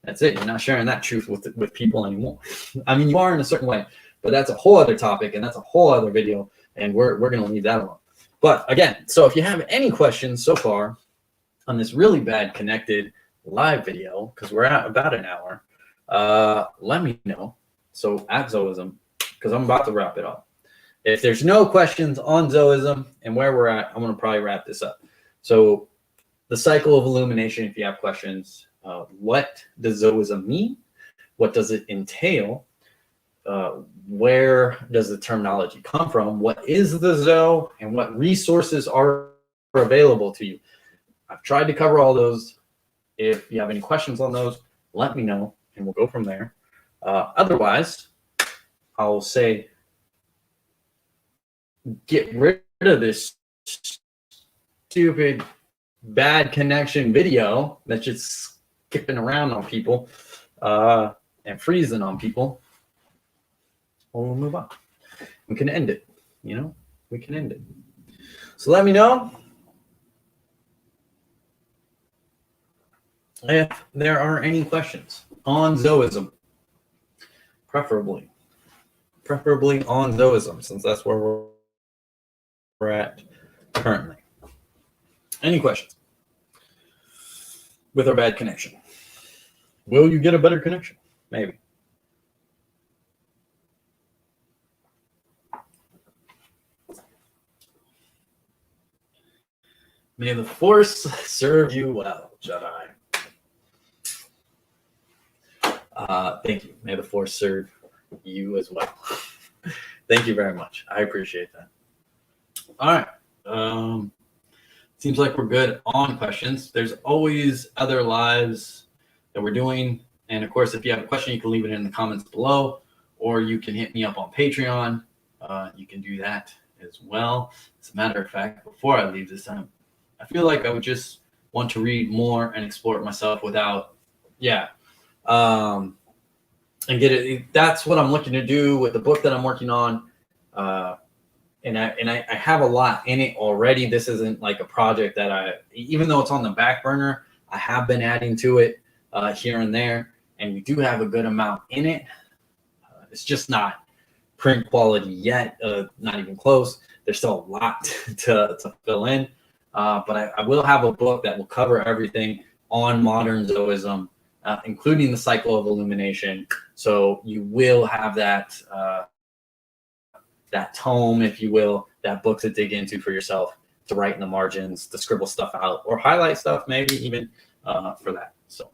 it. You're not sharing that truth with people anymore. I mean, you are in a certain way, but that's a whole other topic, and that's a whole other video, and we're going to leave that alone. But again, so if you have any questions so far on this really bad connected live video, because we're at about an hour, let me know. So at Zoism, because I'm about to wrap it up. If there's no questions on Zoism and where we're at, I'm going to probably wrap this up. So the cycle of illumination, if you have questions, what does Zoism mean? What does it entail? Where does the terminology come from? What is the Zo, and what resources are available to you? I've tried to cover all those. If you have any questions on those, let me know, and we'll go from there. Otherwise, I'll say, get rid of this stupid bad connection video that's just skipping around on people and freezing on people. Or we'll move on. We can end it. We can end it. So let me know if there are any questions on Zoism. Preferably on Zoism, since that's where we're at currently. Any questions with our bad connection? Will you get a better connection? Maybe. May the Force serve you well, Jedi. Thank you. May the Force serve you as well. Thank you very much. I appreciate that. All right. Seems like we're good on questions. There's always other lives that we're doing. And of course, if you have a question, you can leave it in the comments below, or you can hit me up on Patreon. You can do that as well. As a matter of fact, before I leave this time, I feel like I would just want to read more and explore it myself without, and get it. That's what I'm looking to do with the book that I'm working on. And I have a lot in it already. This isn't like a project that even though it's on the back burner, I have been adding to it here and there, and we do have a good amount in it. It's just not print quality yet, not even close. There's still a lot to fill in, but I will have a book that will cover everything on modern Zoism, including the Cycle of Illumination. So you will have that tome, if you will, that book to dig into for yourself, to write in the margins, to scribble stuff out, or highlight stuff, maybe even for that. So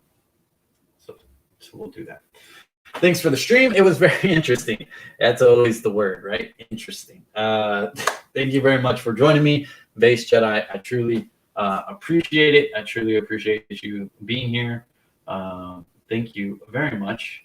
we'll do that. Thanks for the stream. It was very interesting. That's always the word, right? Interesting. Thank you very much for joining me, Base Jedi. I truly appreciate it. I truly appreciate you being here. Thank you very much.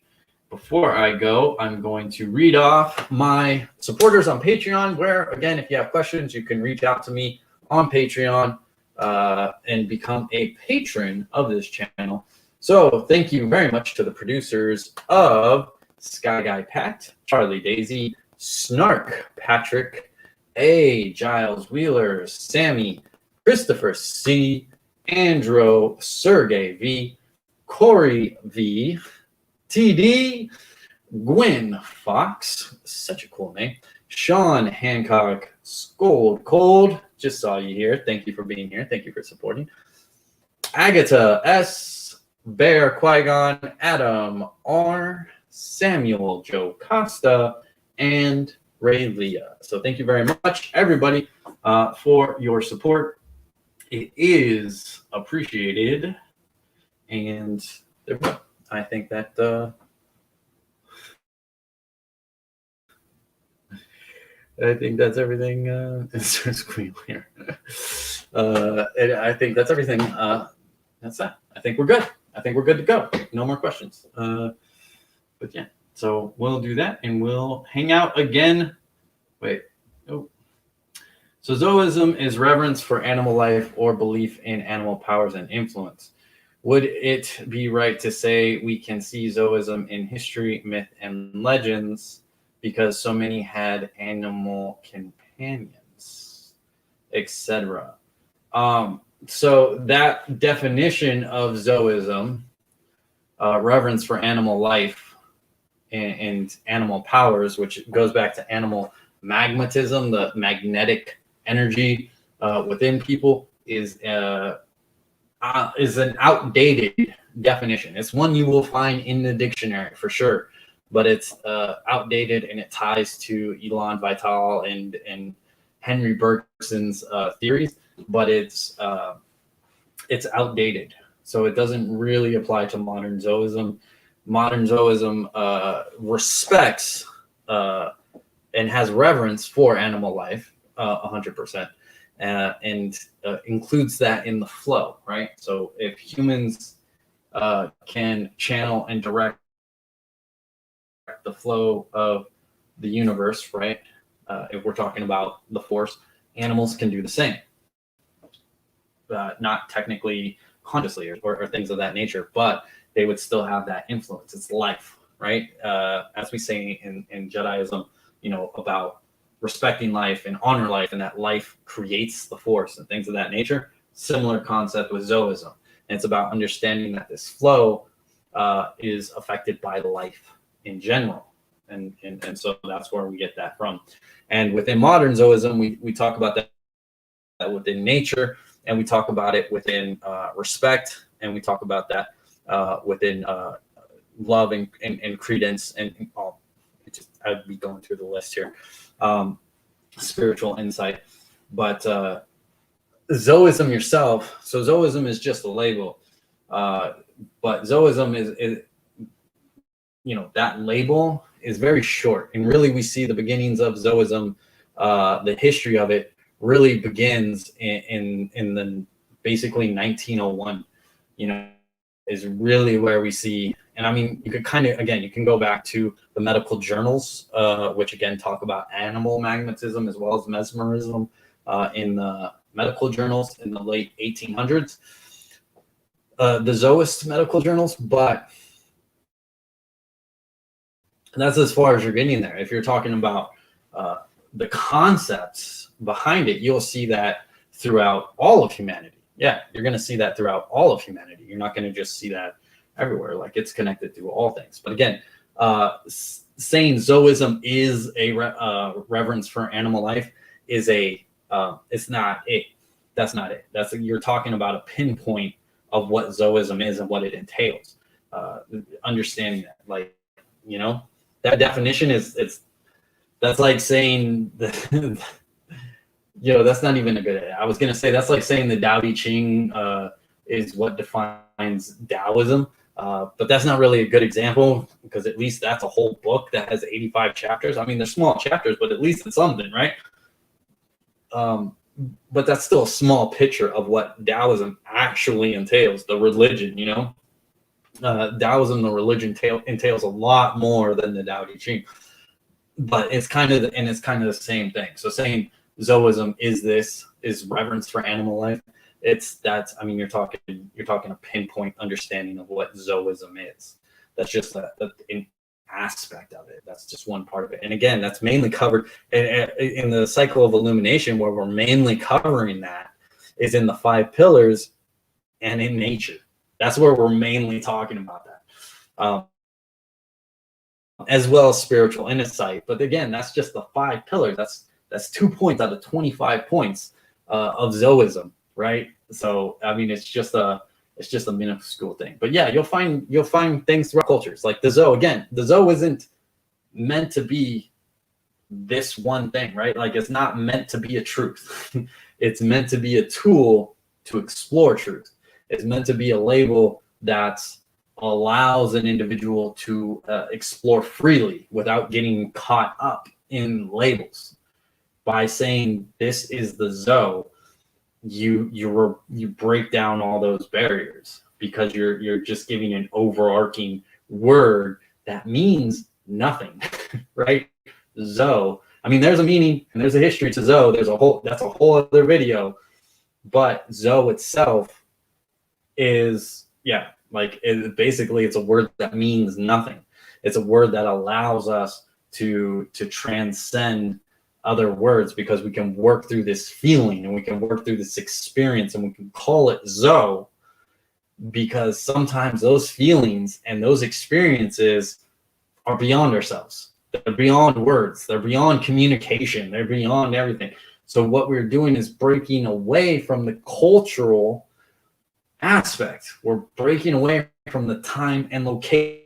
Before I go, I'm going to read off my supporters on Patreon, where, again, if you have questions, you can reach out to me on Patreon and become a patron of this channel. So thank you very much to the producers of Sky Guy Pat, Charlie Daisy, Snark Patrick, A. Giles Wheeler, Sammy, Christopher C, Andrew, Sergey V, Corey V, TD, Gwen Fox, such a cool name, Sean Hancock, Scold Cold, just saw you here. Thank you for being here. Thank you for supporting. Agatha S, Bear Qui-Gon, Adam R, Samuel Joe Costa, and Ray Leah. So thank you very much, everybody, for your support. It is appreciated. And there we go. I think that I think that's everything. It's Queen here. I think that's everything. That's that. I think we're good. I think we're good to go. No more questions. But yeah, so we'll do that and we'll hang out again. Wait. Oh. So Zoism is reverence for animal life or belief in animal powers and influence. Would it be right to say we can see Zoism in history, myth, and legends because so many had animal companions, etc.? So that definition of Zoism, reverence for animal life and animal powers, which goes back to animal magnetism, the magnetic energy within people, is an outdated definition. It's one you will find in the dictionary for sure, but it's outdated and it ties to Elon Vital and Henry Bergson's theories, but it's outdated. So it doesn't really apply to modern Zoism. Modern Zoism respects and has reverence for animal life 100%. And includes that in the flow, right? So if humans can channel and direct the flow of the universe, right? If we're talking about the force, animals can do the same. Not technically consciously or things of that nature, but they would still have that influence. It's life, right? As we say in Jediism, about respecting life and honor life, and that life creates the force and things of that nature. Similar concept with Zoism. And it's about understanding that this flow is affected by life in general. And so that's where we get that from. And within modern Zoism, we talk about that within nature, and we talk about it within respect, and we talk about that within love and credence and all. I'd be going through the list here. Spiritual insight, but Zoism yourself. So Zoism is just a label, but Zoism is that label is very short, and really we see the beginnings of Zoism. The history of it really begins in the basically 1901. Is really where we see. And I mean, you could you can go back to the medical journals, which again talk about animal magnetism as well as mesmerism in the medical journals in the late 1800s, the Zoist medical journals. But that's as far as you're getting there. If you're talking about the concepts behind it, you'll see that throughout all of humanity. Yeah, you're going to see that throughout all of humanity. You're not going to just see that everywhere. Like, it's connected through all things. But again, saying Zoism is a reverence for animal life is it's not it. That's not it. You're talking about a pinpoint of what Zoism is and what it entails. Understanding that, that definition that's like saying that's not even a good. I was gonna say that's like saying the Tao Te Ching is what defines Taoism. But that's not really a good example, because at least that's a whole book that has 85 chapters. I mean, they're small chapters, but at least it's something, right? But that's still a small picture of what Taoism actually entails, the religion, you know? Taoism, the religion, entails a lot more than the Tao Te Ching. But it's kind of the same thing. So saying Zoism is reverence for animal life. I mean, you're talking a pinpoint understanding of what Zoism is. That's just an aspect of it. That's just one part of it. And again, that's mainly covered in the Cycle of Illumination, where we're mainly covering that is in the 5 pillars and in nature. That's where we're mainly talking about that. As well as spiritual insight. But again, that's just the 5 pillars. That's 2 points out of 25 points of Zoism, right? So I mean, it's just a minuscule thing. But yeah, you'll find things throughout cultures, like the Zo. Again, the Zo isn't meant to be this one thing, right? Like, it's not meant to be a truth. It's meant to be a tool to explore truth. It's meant to be a label that allows an individual to explore freely without getting caught up in labels. By saying this is the Zo, you break down all those barriers, because you're just giving an overarching word that means nothing, right? Zo. I mean, there's a meaning and there's a history to Zo. That's a whole other video. But Zo itself is, yeah, like basically it's a word that means nothing. It's a word that allows us to transcend other words, because we can work through this feeling and we can work through this experience, and we can call it Zo, because sometimes those feelings and those experiences are beyond ourselves. They're beyond words. They're beyond communication. They're beyond everything. So what we're doing is breaking away from the cultural aspect. We're breaking away from the time and location.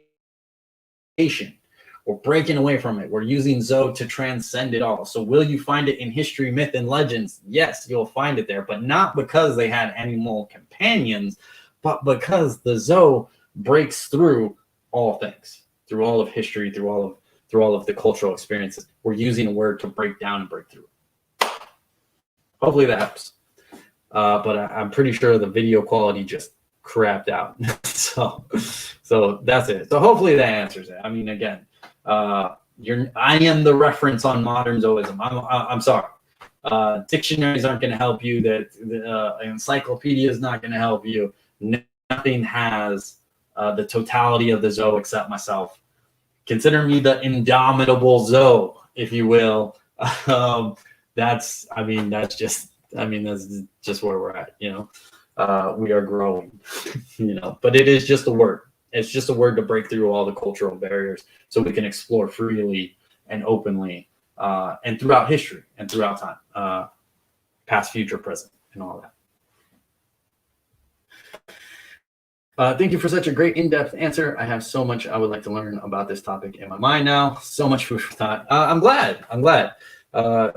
We're breaking away from it. We're using Zo to transcend it all. So will you find it in history, myth, and legends? Yes, you'll find it there, but not because they had animal companions, but because the Zo breaks through all things, through all of history, through all of the cultural experiences. We're using a word to break down and break through. Hopefully that helps. But I'm pretty sure the video quality just crapped out. so that's it. So hopefully that answers it. I mean, again, I am the reference on modern Zoism. I'm sorry. Dictionaries aren't going to help you. The encyclopedia is not going to help you. Nothing has the totality of the Zo except myself. Consider me the indomitable Zo, if you will. That's just where we're at, you know. We are growing, you know, but it is just a word. It's just a word to break through all the cultural barriers, so we can explore freely and openly, and throughout history and throughout time, past, future, present, and all that. Thank you for such a great in-depth answer. I have so much I would like to learn about this topic in my mind now. So much food for thought. I'm glad.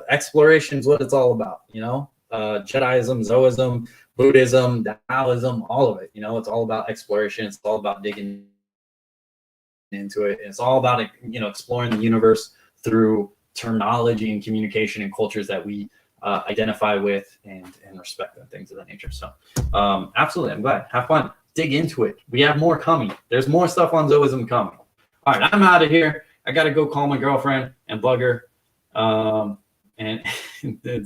Exploration is what it's all about, you know. Jediism, Zoism, Buddhism, Taoism, all of it. You know, it's all about exploration. It's all about digging into it. It's all about, you know, exploring the universe through terminology and communication and cultures that we identify with and respect and things of that nature. So absolutely, I'm glad. Have fun. Dig into it. We have more coming. There's more stuff on Zoism coming. All right, I'm out of here. I got to go call my girlfriend and bug her and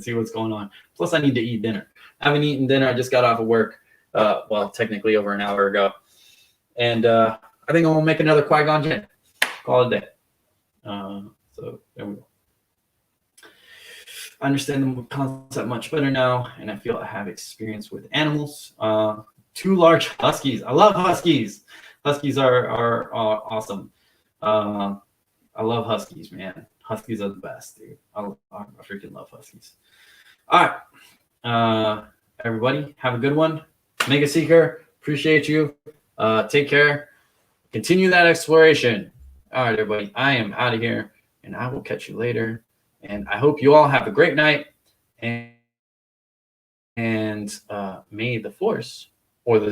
see what's going on. Plus, I need to eat dinner. I haven't eaten dinner. I just got off of work, well, technically over an hour ago. And I think I'm going to make another Qui-Gon Jinn. Call it a day. So there we go. I understand the concept much better now, and I feel I have experience with animals. 2 large huskies. I love huskies. Huskies are awesome. I love huskies, man. Huskies are the best, dude. I freaking love huskies. All right. Everybody, have a good one. Mega Seeker, appreciate you. Take care. Continue that exploration. All right, everybody. I am out of here, and I will catch you later. And I hope you all have a great night. And may the Force or the